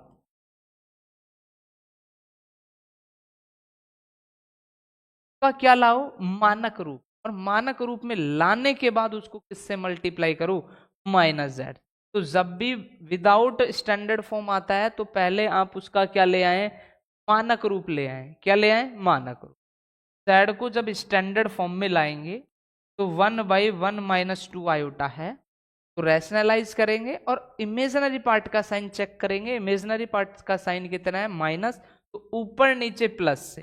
का क्या लाओ, मानक रूप, और मानक रूप में लाने के बाद उसको किससे मल्टीप्लाई करो, -z। तो जब भी विदाउट स्टैंडर्ड फॉर्म आता है तो पहले आप उसका क्या ले आए, मानक रूप ले आए, क्या ले आए, मानक रूप। z को जब स्टैंडर्ड फॉर्म में लाएंगे तो 1/1 - 2 आयोटा है, तो रैशनलाइज करेंगे और इमेजिनरी पार्ट का साइन चेक करेंगे। इमेजिनरी पार्ट का साइन कितना है, माइनस, तो ऊपर नीचे प्लस से,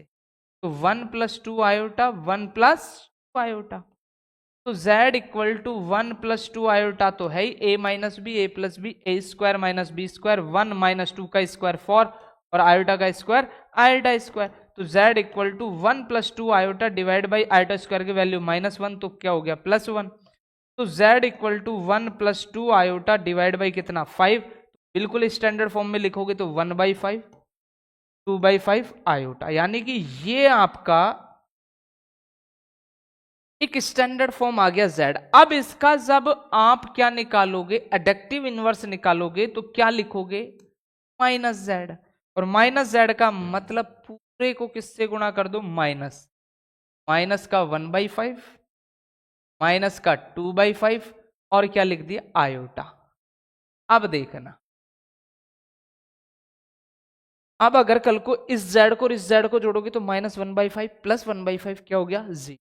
तो 1 + 2 आयोटा, 1 + 2 आयोटा। तो z इक्वल टू 1 + 2 आयोटा तो है ही, a - b, a + b, a² - b², 1 - 2 का स्क्वायर 4, और आयोटा का स्क्वायर आयोटा स्क्वायर। तो z equal to 1 + 2 iota divide by iota square की वैल्यू -1, तो क्या हो गया, +1। तो z equal to 1 + 2 iota divide by कितना, 5। बिल्कुल स्टैंडर्ड फॉर्म में लिखोगे तो 1/5, 2/5 आयोटा। यानी कि ये आपका एक स्टैंडर्ड फॉर्म आ गया z। अब इसका जब आप क्या निकालोगे, एडक्टिव इनवर्स निकालोगे, तो क्या लिखोगे, -z। और -z का मतलब पूरे को किससे गुणा कर दो, माइनस, माइनस का 1/5, माइनस का 2/5, और क्या लिख दिया, आयोटा। अब देखना, अब अगर कल को इस z को और इस z को जोड़ोगे तो -1/5 + 1/5 क्या हो गया, z,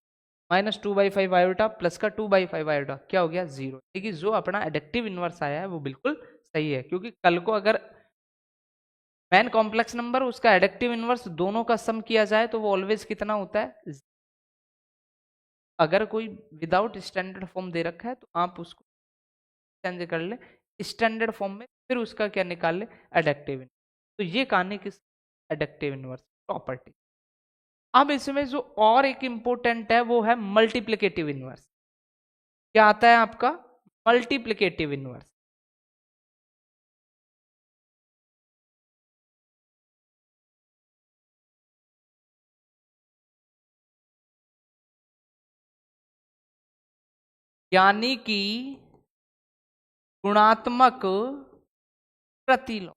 -2/5 आयोटा प्लस का 2/5 आयोटा क्या हो गया, 0। देखिए जो अपना एडक्टिव इनवर्स आया है वो बिल्कुल सही है, क्योंकि कल को अगर मैन कॉम्प्लेक्स नंबर उसका एडक्टिव इनवर्स दोनों का सम किया जाए तो वो ऑलवेज कितना होता है। अगर कोई विदाउट स्टैंडर्ड फॉर्म दे रखा है तो आप उसको चेंज कर ले स्टैंडर्ड फॉर्म में, फिर उसका क्या निकाल ले, एडक्टिव इनवर्स। तो ये कहानी किस, एडक्टिव इनवर्स प्रॉपर्टी। अब इसमें जो और एक इंपॉर्टेंट है वो है मल्टीप्लिकेटिव इनवर्स। क्या आता है आपका, मल्टीप्लिकेटिव इनवर्स। यानी कि गुणात्मक प्रतिलोम।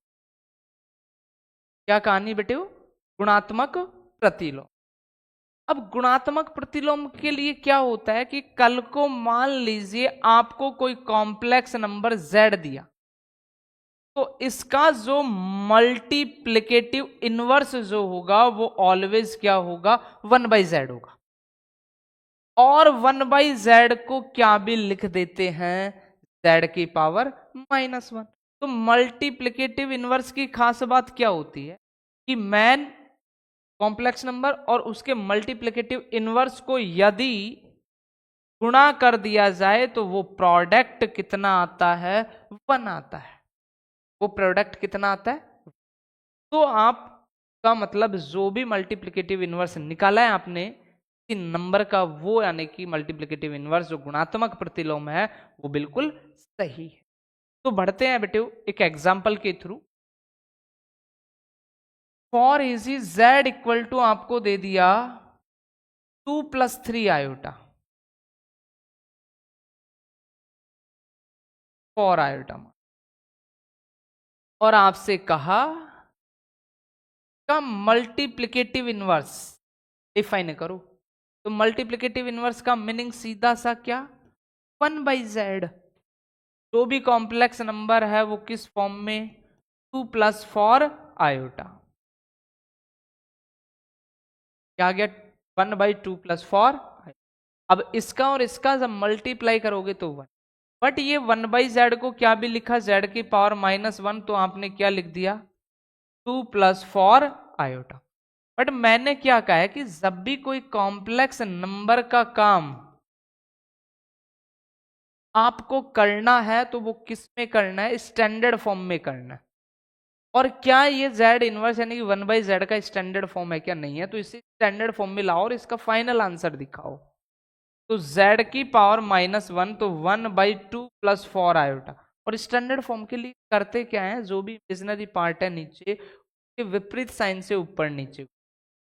क्या कहानी बेटे, गुणात्मक प्रतिलोम। अब गुणात्मक प्रतिलोम के लिए क्या होता है कि कल को मान लीजिए आपको कोई कॉम्प्लेक्स नंबर z दिया, तो इसका जो मल्टीप्लिकेटिव इनवर्स जो होगा वो ऑलवेज क्या होगा, 1/z होगा। और 1/z को क्या भी लिख देते हैं, z की पावर -1। तो मल्टीप्लिकेटिव इनवर्स की खास बात क्या होती है कि मैन कॉम्प्लेक्स नंबर और उसके मल्टीप्लिकेटिव इनवर्स को यदि गुणा कर दिया जाए तो वो प्रोडक्ट कितना आता है, 1 आता है। वो प्रोडक्ट कितना आता है, तो आपका मतलब जो भी मल्टीप्लिकेटिव इनवर्स निकाला है आपने नंबर का, वो यानी कि मल्टीप्लिकेटिव इनवर्स जो गुणात्मक प्रतिलोम है वो बिल्कुल सही है। तो बढ़ते हैं बेटे एक एग्जांपल के through. For easy z equal to आपको दे दिया 2+3 आयोटा, फॉर आयोटा, और आपसे कहा का मल्टीप्लिकेटिव इनवर्स डिफाइन करो। तो मल्टीप्लिकेटिव इनवर्स का मीनिंग सीधा सा क्या, 1/z। जो भी कॉम्प्लेक्स नंबर है वो किस फॉर्म में, 2+4 आयोटा, क्या गया 1/2+4। अब इसका और इसका जब मल्टीप्लाई करोगे तो 1, बट ये 1/z को क्या भी लिखा, z की पावर -1, तो आपने क्या लिख दिया 2+4 आयोटा। बट मैंने क्या कहा है कि जब भी कोई कॉम्प्लेक्स नंबर का काम आपको करना है तो वो किस में करना है, स्टैंडर्ड फॉर्म में करना है। और क्या ये z इनवर्स यानी कि 1/z का स्टैंडर्ड फॉर्म है क्या, नहीं है, तो इसे स्टैंडर्ड फॉर्म में लाओ और इसका फाइनल आंसर दिखाओ। तो z की पावर -1, तो 1/2+4 आयोटा। और स्टैंडर्ड फॉर्म के लिए करते क्या है, जो भी इमेजिनरी पार्ट है नीचे उसके विपरीत साइन से ऊपर नीचे,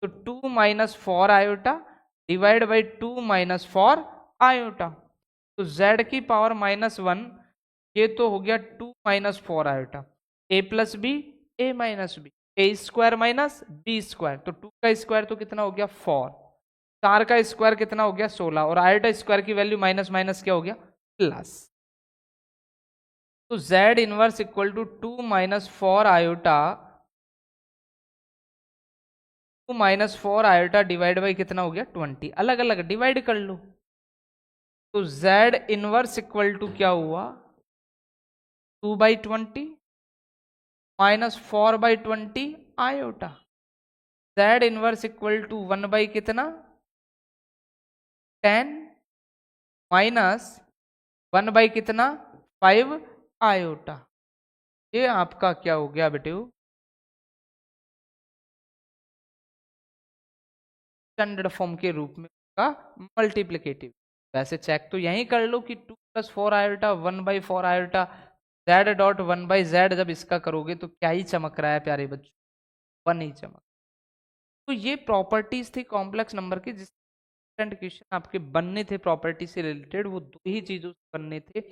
तो 2-4 आयोटा डिवाइड बाई 2-4 आयोटा। तो z की पावर -1, ये तो हो गया 2-4 iota, a+b a-b, a² - b², तो 2 का स्क्वायर तो कितना हो गया 4, 4 का स्क्वायर कितना हो गया 16, और आयोटा स्क्वायर की वैल्यू माइनस माइनस क्या हो गया प्लस। तो z inverse equal to 2-4 iota, 2-4 iota divide by कितना हो गया 20, अलग अलग डिवाइड कर लो। तो z इनवर्स इक्वल टू क्या हुआ 2/20 -4/20 iota. z inverse equal to 1/कितना 10 -1/कितना 5 आयोटा। ये आपका क्या हो गया बेटे, स्टैंडर्ड फॉर्म के रूप में का मल्टीप्लिकेटिव। वैसे चेक तो यही कर लो कि 2+4 आयोटा 1/4 आयोटा, z.1/z जब इसका करोगे तो क्या ही चमक रहा है प्यारे बच्चों, 1 ही चमक। तो ये प्रॉपर्टीज थी कॉम्प्लेक्स नंबर की, जिस क्वेश्चन आपके बनने थे प्रॉपर्टी से रिलेटेड, वो दो ही चीजों से बनने थे,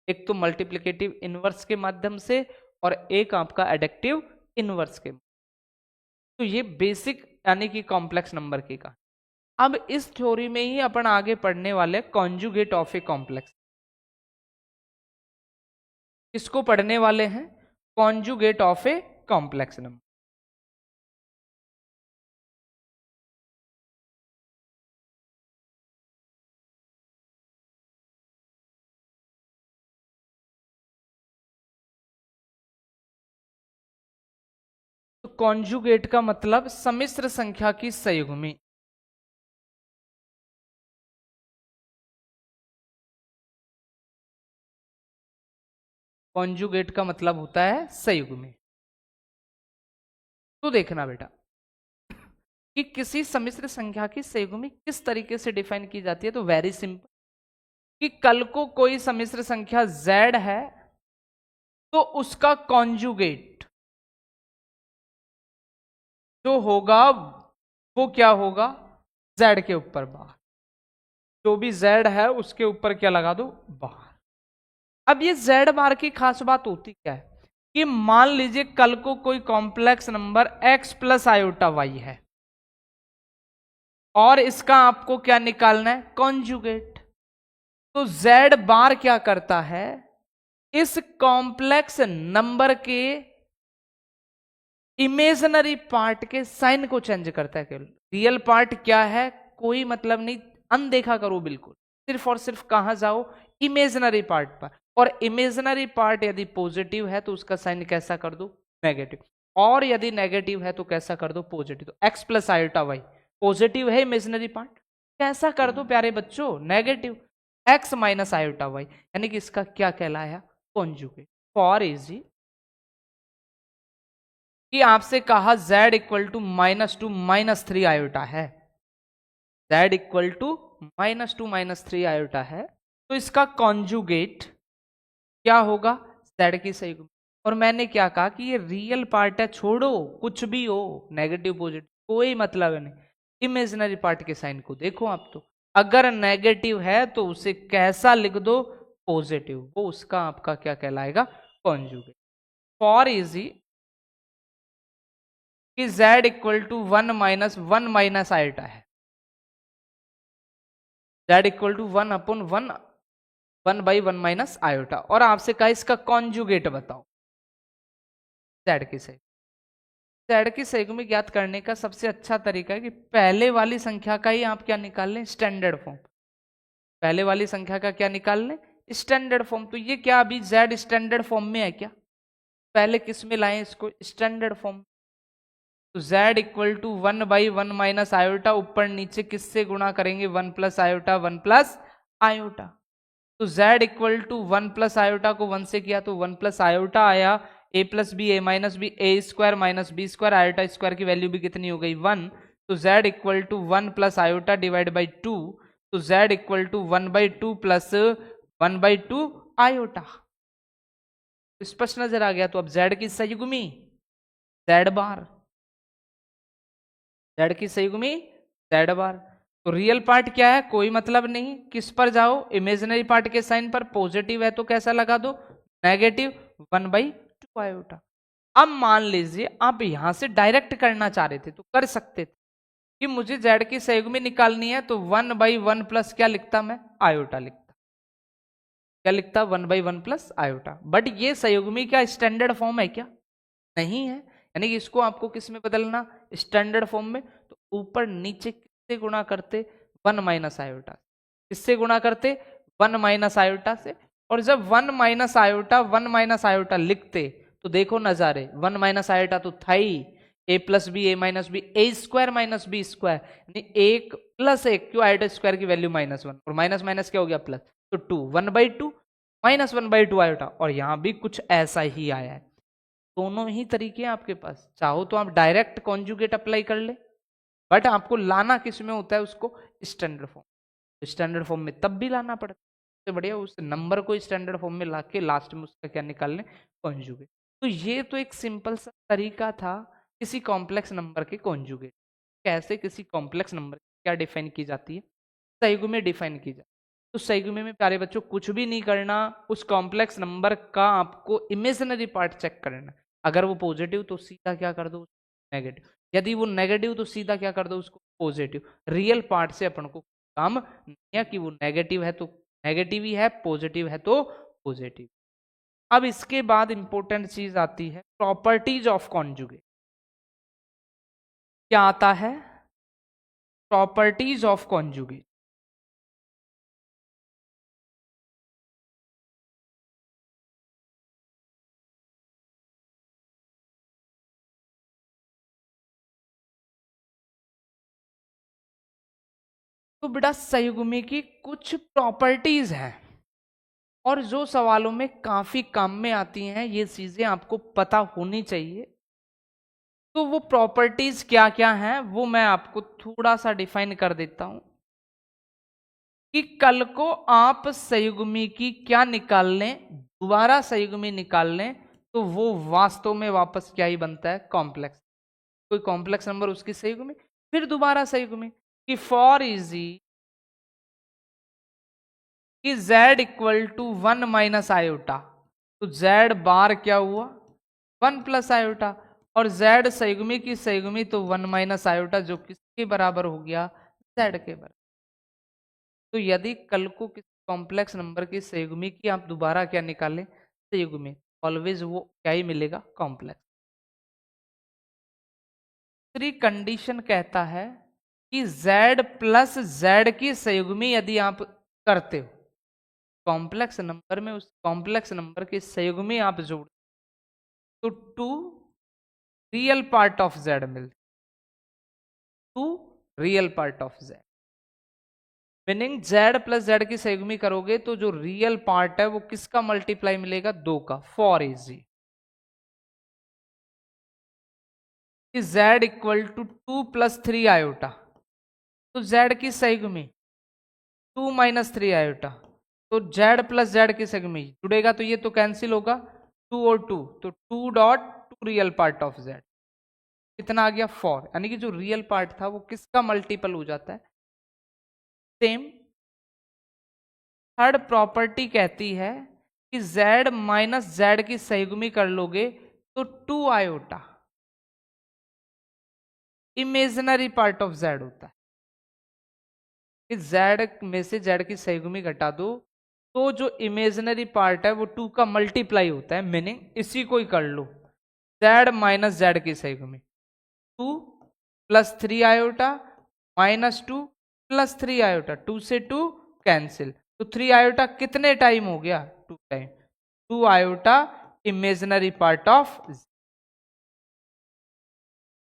एक तो मल्टीप्लिकेटिव इनवर्स के माध्यम से और एक आपका एडिक्टिव इनवर्स के। तो ये बेसिक यानी कि कॉम्प्लेक्स नंबर की का। अब इस थ्योरी में ही अपन आगे पढ़ने वाले कॉन्जुगेट ऑफ ए कॉम्प्लेक्स। किसको पढ़ने वाले हैं, conjugate of a complex number. तो कॉन्जुगेट का मतलब सम्मिश्र संख्या की संयुग्मी। कॉन्जुगेट का मतलब होता है संयुग्मी। तो देखना बेटा कि किसी सम्मिश्र संख्या की संयुग्मी किस तरीके से डिफाइन की जाती है, तो वेरी सिंपल, कि कल को कोई सम्मिश्र संख्या z है तो उसका कॉन्जुगेट जो होगा वो क्या होगा, z के ऊपर बार, जो भी z है उसके ऊपर क्या लगा दो बार। अब ये z बार की खास बात होती क्या है कि मान लीजिए कल को कोई complex number x plus iota y है और इसका आपको क्या निकालना है कॉन्जुगेट। तो z बार क्या करता है, इस कॉम्प्लेक्स नंबर के इमेजिनरी पार्ट के साइन को चेंज करता है। केवल रियल पार्ट क्या है कोई मतलब नहीं, अनदेखा करो बिल्कुल, सिर्फ और सिर्फ कहां जाओ इमेजिनरी पार्ट पर। और इमेजिनरी पार्ट यदि पॉजिटिव है तो उसका साइन कैसा कर दो नेगेटिव, और यदि नेगेटिव है तो कैसा कर दो पॉजिटिव। तो x plus iota y positive है इमेजिनरी पार्ट, कैसा कर दो प्यारे बच्चों negative, x minus iota y, यानी कि इसका क्या कहलाया कॉन्जुगेट। फॉर इजी कि आपसे कहा z इक्वल टू -2 -3 आयोटा है, z इक्वल टू -2 -3 आयोटा है, तो इसका कॉन्जुगेट क्या होगा, z की संयुग्मी। और मैंने क्या कहा कि ये रियल पार्ट है, छोड़ो कुछ भी हो, नेगेटिव पॉजिटिव कोई मतलब नहीं, इमेजिनरी पार्ट के साइन को देखो आप। तो अगर नेगेटिव है तो उसे कैसा लिख दो, पॉजिटिव, वो उसका आपका क्या कहलाएगा, कॉन्जुगेट। फॉर इजी कि z इक्वल टू 1 -1 आयोटा है, z इक्वल टू 1/1 1/1 आयोटा, और आपसे कहा इसका कॉन्जुगेट बताओ z की सही। z की संयुग्मी ज्ञात करने का सबसे अच्छा तरीका है कि पहले वाली संख्या का ही आप क्या निकाल लें, स्टैंडर्ड फॉर्म। पहले वाली संख्या का क्या निकाल लें, स्टैंडर्ड फॉर्म। तो ये क्या अभी z स्टैंडर्ड फॉर्म में है क्या, पहले किस में लाएं इसको, स्टैंडर्ड फॉर्म। तो z इक्वल टू 1/1 आयोटा, ऊपर नीचे किससे गुणा करेंगे, 1 प्लस आयोटा 1 प्लस आयोटा। तो z equal to 1 plus iota को 1 से किया तो 1 प्लस आयोटा आया, a plus b a minus b, a square minus b square, iota square की वैल्यू भी कितनी हो गई 1। तो z equal to 1 plus iota divide by 2, तो z equal to 1/2 plus 1/2 iota. स्पष्ट नजर आ गया। तो अब z की संयुग्मी z बार, z की संयुग्मी z बार। तो रियल पार्ट क्या है, कोई मतलब नहीं, किस पर जाओ, इमेजिनरी पार्ट के साइन पर, पॉजिटिव है तो कैसा लगा दो, नेगेटिव 1/2 आयोटा। अब मान लीजिए आप यहां से डायरेक्ट करना चाह रहे थे तो कर सकते थे कि मुझे z की संयुग्मी निकालनी है, तो 1/1 प्लस क्या लिखता मैं, आयोटा लिखता, क्या लिखता, 1/1 प्लस आयोटा। बट ये संयुग्मी क्या स्टैंडर्ड फॉर्म है क्या, नहीं है, यानी कि इसको आपको किस में बदलना, स्टैंडर्ड फॉर्म में। तो ऊपर नीचे किससे गुणा करते, 1 माइनस आयोटा, किससे गुणा करते, 1 माइनस आयोटा से। और जब 1 माइनस आयोटा 1 माइनस आयोटा लिखते तो देखो नजारे, 1 माइनस आयोटा तो था ही, ए plus b a minus b, a square minus b square, यानी एक प्लस एक, क्यों, आयोटा स्क्वायर की वैल्यू -1 और माइनस माइनस क्या हो गया प्लस, तो 2, 1/2 -1/2 आयोटा। और यहां भी कुछ ऐसा ही आया है। दोनों ही तरीके हैं आपके पास, चाहो तो आप डायरेक्ट कॉन्जुगेट अप्लाई कर ले, बट आपको लाना किस में होता है उसको, स्टैंडर्ड फॉर्म। स्टैंडर्ड फॉर्म में तब भी लाना पड़ता है, सबसे बढ़िया उस नंबर को स्टैंडर्ड फॉर्म में लाके लास्ट में उसका क्या निकाल लें, कॉन्जुगेट। तो ये तो एक सिंपल सा तरीका था किसी कॉम्प्लेक्स नंबर के कॉन्जुगेट। कैसे किसी कॉम्प्लेक्स नंबर क्या डिफाइन की जाती है, संयुग्मी डिफाइन की जाती है। तो संयुग्मी में प्यारे बच्चों कुछ भी नहीं करना, उस कॉम्प्लेक्स नंबर का आपको इमेजिनरी पार्ट चेक करना। अगर वो पॉजिटिव तो सीधा क्या कर दो, नेगेटिव। यदि वो नेगेटिव तो सीधा क्या कर दो उसको, पॉजिटिव। रियल पार्ट से अपन को काम नहीं है कि वो नेगेटिव है तो नेगेटिव ही है, पॉजिटिव है तो पॉजिटिव। अब इसके बाद इंपॉर्टेंट चीज आती है प्रॉपर्टीज ऑफ कॉन्जुगेट। क्या आता है, प्रॉपर्टीज ऑफ कॉन्जुगेट। तो बेटा संयुग्मी की कुछ प्रॉपर्टीज हैं और जो सवालों में काफी काम में आती हैं, ये चीजें आपको पता होनी चाहिए। तो वो प्रॉपर्टीज क्या क्या हैं वो मैं आपको थोड़ा सा डिफाइन कर देता हूं कि कल को आप संयुग्मी की क्या निकाल लें, दोबारा संयुग्मी निकाल लें, तो वो वास्तव में वापस क्या ही बनता है, कॉम्प्लेक्स। कोई कॉम्प्लेक्स नंबर उसकी संयुग्मी, फिर दोबारा संयुग्मी। कि फॉर इजी कि z equal to 1 minus iota, तो z बार क्या हुआ, 1 प्लस आयोटा। और z संयुग्मी की संयुग्मी तो 1 माइनस आयोटा, जो किसके बराबर हो गया, z के बराबर। तो यदि कल को किसी कॉम्प्लेक्स नंबर की संयुग्मी की आप दोबारा क्या निकालें, संयुग्मी, ऑलवेज वो क्या ही मिलेगा, कॉम्प्लेक्स। दूसरी कंडीशन कहता है कि z प्लस z की संयुग्मी यदि आप करते हो कॉम्प्लेक्स नंबर में, उस कॉम्प्लेक्स नंबर की संयुग्मी आप जोड़ तो 2 रियल पार्ट ऑफ z मिलते, 2 real part of z, meaning z plus z की संयुग्मी करोगे तो जो रियल पार्ट है वो किसका मल्टीप्लाई मिलेगा, 2 का। फॉर इजी कि z equal to 2 plus 3 iota, तो z की संयुग्मी 2 माइनस 3 आयोटा, तो z प्लस z की संयुग्मी जुड़ेगा, तो ये तो कैंसिल होगा, 2 और 2, तो 2 dot 2 real part of z कितना आ गया 4, यानी कि जो रियल पार्ट था वो किसका मल्टीपल हो जाता है। सेम थर्ड प्रॉपर्टी कहती है कि z माइनस z की संयुग्मी कर लोगे तो 2 iota imaginary part of z होता है, कि z में से z की संयुग्मी घटा दो तो जो इमेजिनरी पार्ट है वो 2 का मल्टीप्लाई होता है, मीनिंग इसी को ही कर लो, z माइनस z की संयुग्मी 2 plus 3 iota minus 2 plus 3 iota, 2 से 2 कैंसिल, तो 3 आयोटा कितने टाइम हो गया 2 time, 2 iota imaginary part of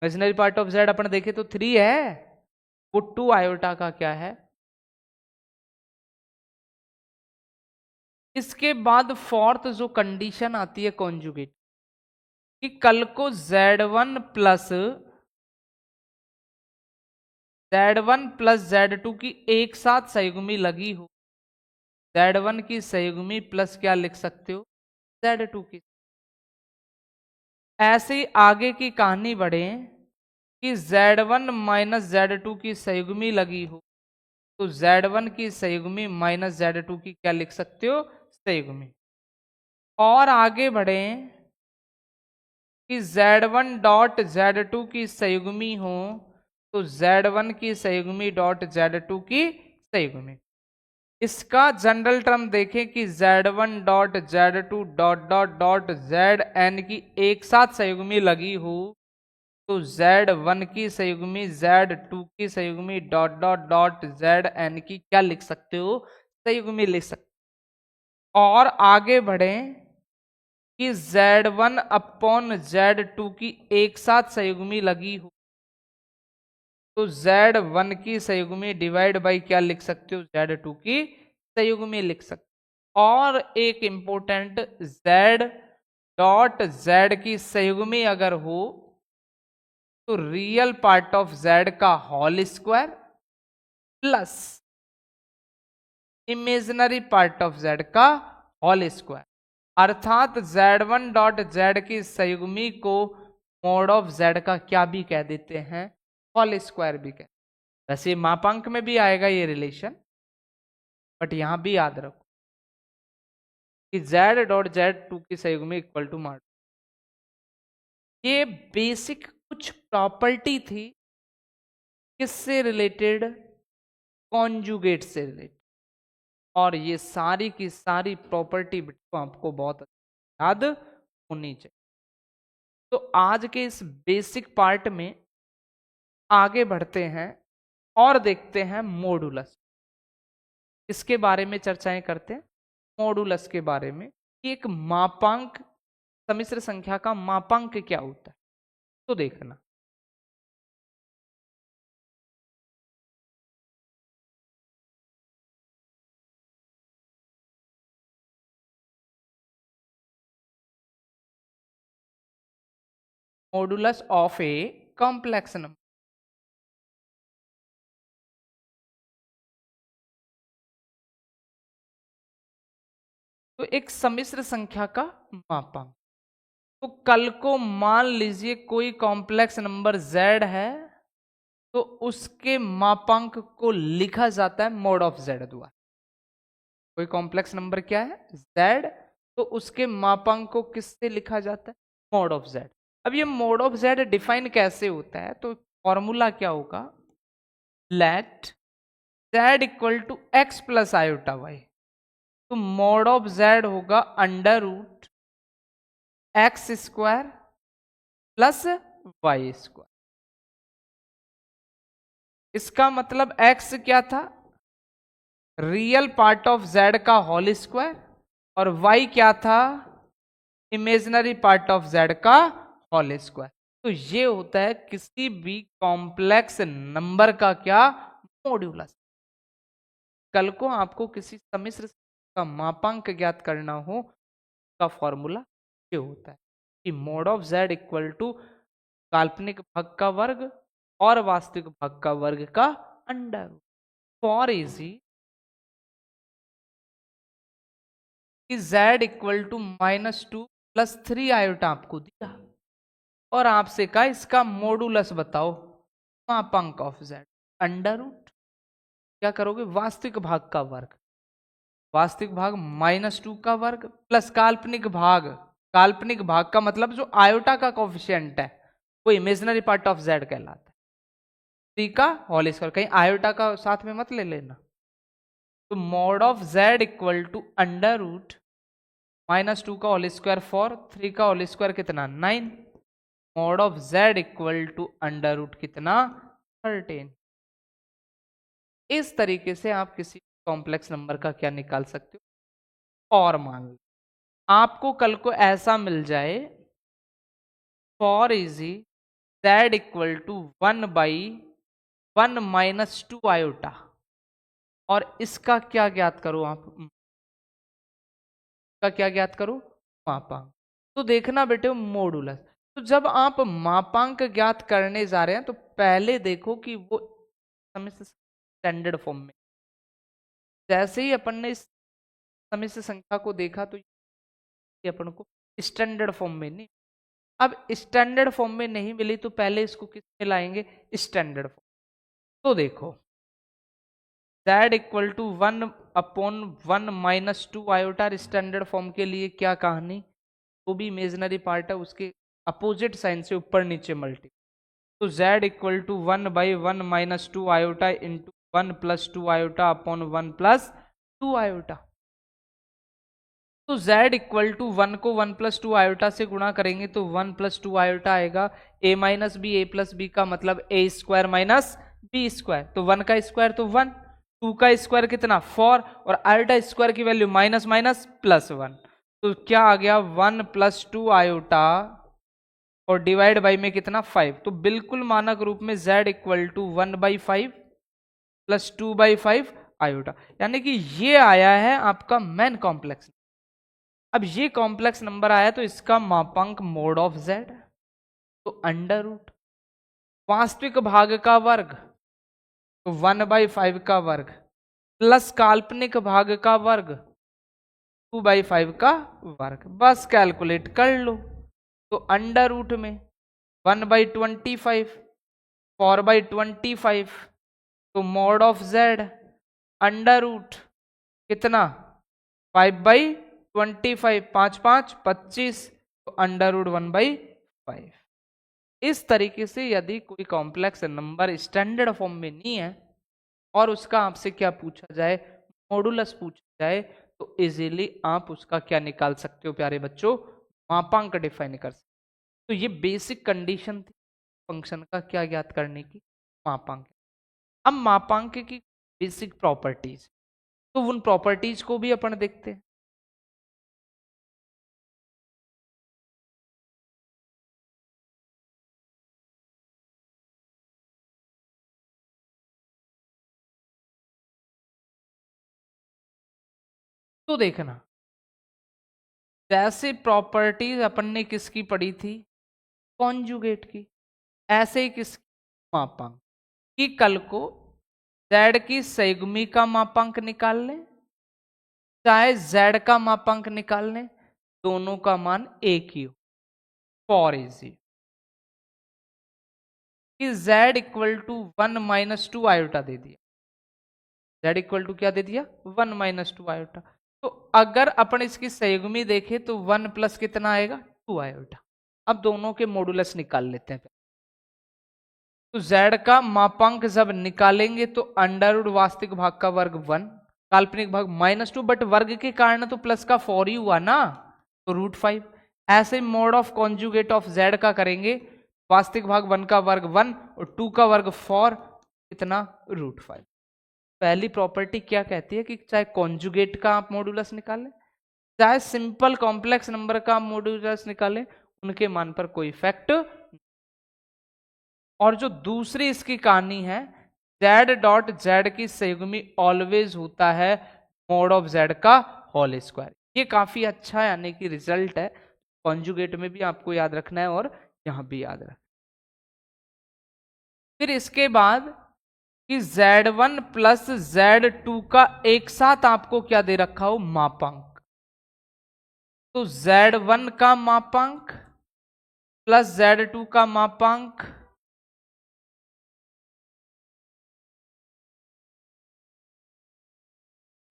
imaginary part of z अपन देखे तो 3 है, वो 2 आयोटा का क्या है। इसके बाद फोर्थ जो कंडीशन आती है कॉन्जुगेट, कि कल को z1 प्लस z2 की एक साथ संयुग्मी लगी हो, z1 की संयुग्मी प्लस क्या लिख सकते हो z2 की। ऐसे ही आगे की कहानी बढ़े कि z1 माइनस z2 की संयुग्मी लगी हो, तो z1 की संयुग्मी माइनस z2 की क्या लिख सकते हो संयुग्मी। और आगे बढ़े कि z1 डॉट z2 की संयुग्मी हो, तो z1 की संयुग्मी डॉट z2 की संयुग्मी। इसका जनरल टर्म देखें कि z1 dot z2 dot dot dot zn की एक साथ संयुग्मी लगी हो, तो z1 की संयुग्मी z2 की संयुग्मी डॉट डॉट डॉट zn की क्या लिख सकते हो संयुग्मी लिख सकते। और आगे बढ़ें कि z1 अपॉन z2 की एक साथ संयुग्मी लगी हो, तो z1 की संयुग्मी डिवाइड बाई क्या लिख सकते हो z2 की संयुग्मी लिख सकते हो। और एक इंपॉर्टेंट z डॉट z की संयुग्मी अगर हो तो रियल पार्ट ऑफ z का whole square plus imaginary part of z का होल स्क्वायर, अर्थात z1 डॉट z की संयुग्मी को मोड ऑफ z का क्या भी कह देते हैं होल स्क्वायर भी कह। वैसे मापांक में भी आएगा ये रिलेशन, बट यहां भी याद रखो कि z डॉट z2 की संयुग्मी इक्वल टू मॉड। ये बेसिक कुछ प्रॉपर्टी थी किससे रिलेटेड कॉन्जुगेट से रिलेटेड, और ये सारी की सारी प्रॉपर्टी आपको बहुत याद होनी चाहिए। तो आज के इस बेसिक पार्ट में आगे बढ़ते हैं और देखते हैं मॉडुलस। इसके बारे में चर्चाएं करते हैं, मॉडुलस के बारे में कि एक मापांक सम्मिश्र संख्या का मापांक क्या होता है, तो देखना। Modulus of a complex number, तो एक सम्मिश्र संख्या का मापांक। तो कल को मान लीजिए कोई कॉम्प्लेक्स नंबर z है, तो उसके मापांक को लिखा जाता है मोड ऑफ z द्वारा। कोई कॉम्प्लेक्स नंबर क्या है z, तो उसके मापांक को किससे लिखा जाता है मोड ऑफ z। अब ये मोड ऑफ z डिफाइन कैसे होता है, तो फॉर्मूला क्या होगा, let z equal to x plus iota y, तो मोड ऑफ z होगा under root x square plus y square. इसका मतलब x क्या था रियल पार्ट ऑफ z का होल स्क्वायर, और y क्या था इमेजिनरी पार्ट ऑफ z का होल स्क्वायर। तो ये होता है किसी भी कॉम्प्लेक्स नंबर का क्या मॉड्यूलस। कल को आपको किसी सम्मिश्र का मापांक ज्ञात करना हो, का फॉर्मूला ये होता है कि mod of z equal to काल्पनिक भाग का वर्ग और वास्तविक भाग का वर्ग का under root. For easy z equal to -2 + 3 iota आपको दिया और आपसे कहा इसका मॉडुलस बताओ, मापांक ऑफ z। अंडर रूट क्या करोगे, वास्तविक भाग का वर्ग, वास्तविक भाग -2 का वर्ग प्लस काल्पनिक भाग का मतलब जो आयोटा का कोफिशिएंट है वो इमेजिनरी पार्ट ऑफ z कहलाता है, 3 का होल स्क्वायर, कहीं आयोटा का साथ में मत ले लेना। तो mod of z equal to under root -2 का होल स्क्वायर 4, 3 का होल स्क्वायर कितना 9, mod of z equal to under root कितना 13। इस तरीके से आप किसी कॉम्प्लेक्स नंबर का क्या निकाल सकते हो। और मान लो आपको कल को ऐसा मिल जाए for easy z equal to 1/1 - 2 iota, और इसका क्या ज्ञात करो आप, का क्या ज्ञात करो, मापांक। तो देखना बेटे मॉडुलस, तो जब आप मापांक ज्ञात करने जा रहे हैं तो पहले देखो कि वो समिश्र स्टैंडर्ड फॉर्म में, जैसे ही अपन ने इस समिश्र संख्या को देखा तो ये अपन को स्टैंडर्ड फॉर्म में नहीं, अब स्टैंडर्ड फॉर्म में नहीं मिली तो पहले इसको किस में लाएंगे, स्टैंडर्ड फॉर्म। तो देखो z equal to 1/1 - 2 iota, standard form के लिए क्या कहानी, वो भी इमेजिनरी पार्ट है, उसके अपोजिट साइन से ऊपर नीचे मल्टी। तो z equal to 1/1 - 2 iota into 1 + 2 iota upon 1 + 2 iota. तो z इक्वल टू 1 को 1 + 2 आयोटा से गुणा करेंगे तो 1 + 2 आयोटा आएगा, a - b, a + b का मतलब a² - b², तो 1 का स्क्वायर तो 1, 2 का स्क्वायर कितना 4, और आयोटा स्क्वायर की वैल्यू --+1, तो क्या आ गया 1 + 2 आयोटा और डिवाइड बाई में कितना 5, तो बिल्कुल मानक रूप में z इक्वल टू 1/5 + 2/5 आयोटा, यानी कि ये आया है आपका मेन कॉम्प्लेक्स। अब ये कॉम्प्लेक्स नंबर आया तो इसका मापांक मॉड ऑफ z, तो अंडर रूट वास्तविक भाग का वर्ग तो 1/5 का वर्ग प्लस काल्पनिक भाग का वर्ग 2/5 का वर्ग, बस कैलकुलेट कर लो। तो अंडर रूट में 1/25, 4/25, तो mod of z under root कितना 5/25, 5 5 25, तो अंडर रूट 1/5। इस तरीके से यदि कोई कॉम्प्लेक्स नंबर स्टैंडर्ड फॉर्म में नहीं है और उसका आपसे क्या पूछा जाए, मॉडुलस पूछा जाए, तो इजीली आप उसका क्या निकाल सकते हो प्यारे बच्चों, मापांक डिफाइन कर सकते। तो ये बेसिक कंडीशन थी फंक्शन का क्या ज्ञात करने की, मापांक। अब मापांक की बेसिक प्रॉपर्टीज, तो उन प्रॉपर्टीज को भी अपन देखते हैं। तो देखना जैसे प्रॉपर्टीज अपन ने किसकी पढ़ी थी, कॉन्जुगेट की, ऐसे ही किसकी, मापांक की। कल को z की संयुग्मी का मापांक निकाल लें चाहे z का मापांक निकाल लें, दोनों का मान एक ही हो। फॉर इजी कि z इक्वल टू 1 - 2 आयोटा दे दिया, z इक्वल टू क्या दे दिया 1 - 2 आयोटा, तो अगर अपन इसकी संयुग्मी देखें तो 1 प्लस कितना आएगा 2 आयोटा। अब दोनों के मॉडुलस निकाल लेते हैं। तो z का मापांक जब निकालेंगे तो अंडर रूट वास्तविक भाग का वर्ग 1, काल्पनिक भाग -2, बट वर्ग के कारण तो प्लस का 4 ही हुआ ना, तो √5। ऐसे mode of conjugate of z का करेंगे, वास्तविक भाग 1 का वर्ग 1 और 2 का वर्ग 4, कितना √5। पहली प्रॉपर्टी क्या कहती है कि चाहे कॉन्जुगेट का आप मॉडुलस निकालें चाहे सिंपल कॉम्प्लेक्स नंबर का मॉडुलस निकालें, उनके मान पर कोई इफेक्ट। और जो दूसरी इसकी कहानी है, z.z की संयुग्मी ऑलवेज होता है मोड ऑफ z का होल स्क्वायर। ये काफी अच्छा यानी कि रिजल्ट है, कॉन्जुगेट में भी आपको याद रखना है और यहां भी याद रखना है। फिर इसके बाद कि Z1 प्लस Z2 का एक साथ आपको क्या दे रखा हो, मापांक। तो Z1 का मापांक प्लस Z2 का मापांक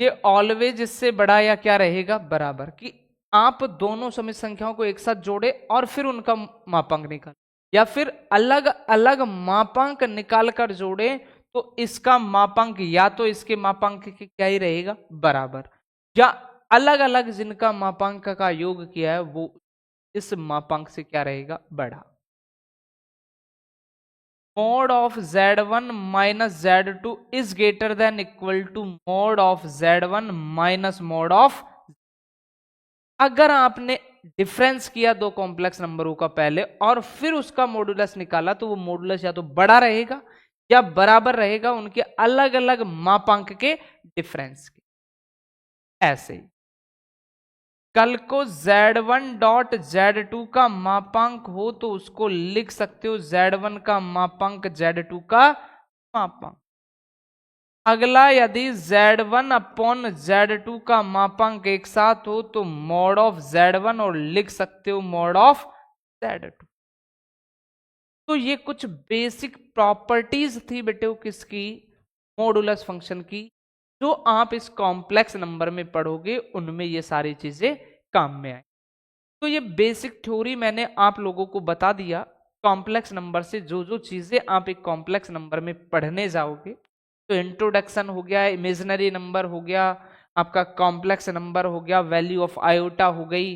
ये ऑलवेज इससे बड़ा या क्या रहेगा, बराबर। कि आप दोनों समित संख्याओं को एक साथ जोड़े और फिर उनका मापांक निकाल, या फिर अलग अलग मापांक निकाल कर जोड़े तो इसका मापांक या तो इसके मापांक के क्या ही रहेगा, बराबर, या अलग अलग जिनका मापांक का योग किया है वो इस मापांक से क्या रहेगा, बड़ा। mod of Z1 minus Z2 is greater than equal to mod of Z1 minus mod of। अगर आपने डिफरेंस किया दो कॉम्प्लेक्स नंबरों का पहले और फिर उसका मॉडुलस निकाला तो वो मॉडुलस या तो बड़ा रहेगा या बराबर रहेगा उनके अलग अलग मापांक के डिफरेंस के। ऐसे ही कल को Z1 डॉट Z2 का मापांक हो तो उसको लिख सकते हो Z1 का मापांक Z2 का मापांक। अगला यदि Z1 अपॉन Z2 का मापांक एक साथ हो तो मॉड ऑफ Z1 और लिख सकते हो मॉड ऑफ Z2। तो ये कुछ बेसिक प्रॉपर्टीज थी बेटे किसकी, मॉडुलस फंक्शन की, जो आप इस कॉम्प्लेक्स नंबर में पढ़ोगे उनमें ये सारी चीजें काम में आए। तो ये बेसिक थ्योरी मैंने आप लोगों को बता दिया। कॉम्प्लेक्स नंबर से जो जो चीजें आप एक कॉम्प्लेक्स नंबर में पढ़ने जाओगे, तो इंट्रोडक्शन हो गया, इमेजिनरी नंबर हो गया, आपका कॉम्प्लेक्स नंबर हो गया, वैल्यू ऑफ आयोटा हो गई,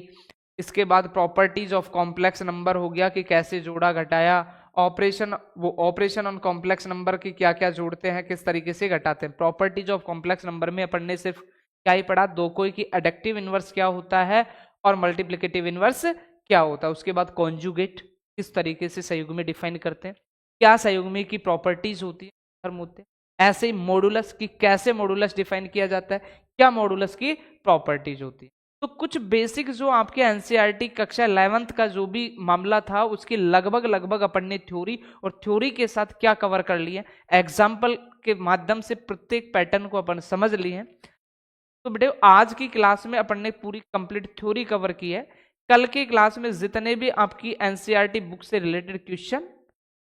इसके बाद प्रॉपर्टीज ऑफ कॉम्प्लेक्स नंबर हो गया कि कैसे जोड़ा घटाया, ऑपरेशन, वो ऑपरेशन ऑन कॉम्प्लेक्स नंबर की क्या क्या जोड़ते हैं, किस तरीके से घटाते हैं। प्रॉपर्टीज ऑफ कॉम्प्लेक्स नंबर में अपन ने सिर्फ क्या ही पढ़ा, दो कोई की एडक्टिव इनवर्स क्या होता है और मल्टीप्लिकेटिव इनवर्स क्या होता है। उसके बाद कॉन्जुगेट किस तरीके से संयुग्मी डिफाइन करते हैं, क्या संयुग्मी की प्रॉपर्टीज होती है, धर्म होते हैं। ऐसे ही मॉडुलस की कैसे मॉडुलस डिफाइन किया जाता है, क्या मॉडुलस की प्रॉपर्टीज होती है। तो कुछ बेसिक जो आपके एनसीईआरटी कक्षा 11th का जो भी मामला था उसकी लगभग अपन ने थ्योरी और थ्योरी के साथ क्या कवर कर लिया, एग्जाम्पल के माध्यम से प्रत्येक पैटर्न को अपन समझ लिए हैं। तो बेटे आज की क्लास में अपन ने पूरी कंप्लीट थ्योरी कवर की है। कल की क्लास में जितने भी आपकी एनसीईआरटी बुक से रिलेटेड क्वेश्चन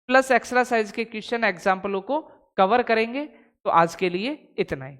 प्लस एक्सरसाइज के क्वेश्चन एग्जाम्पलों को कवर करेंगे। तो आज के लिए इतना ही।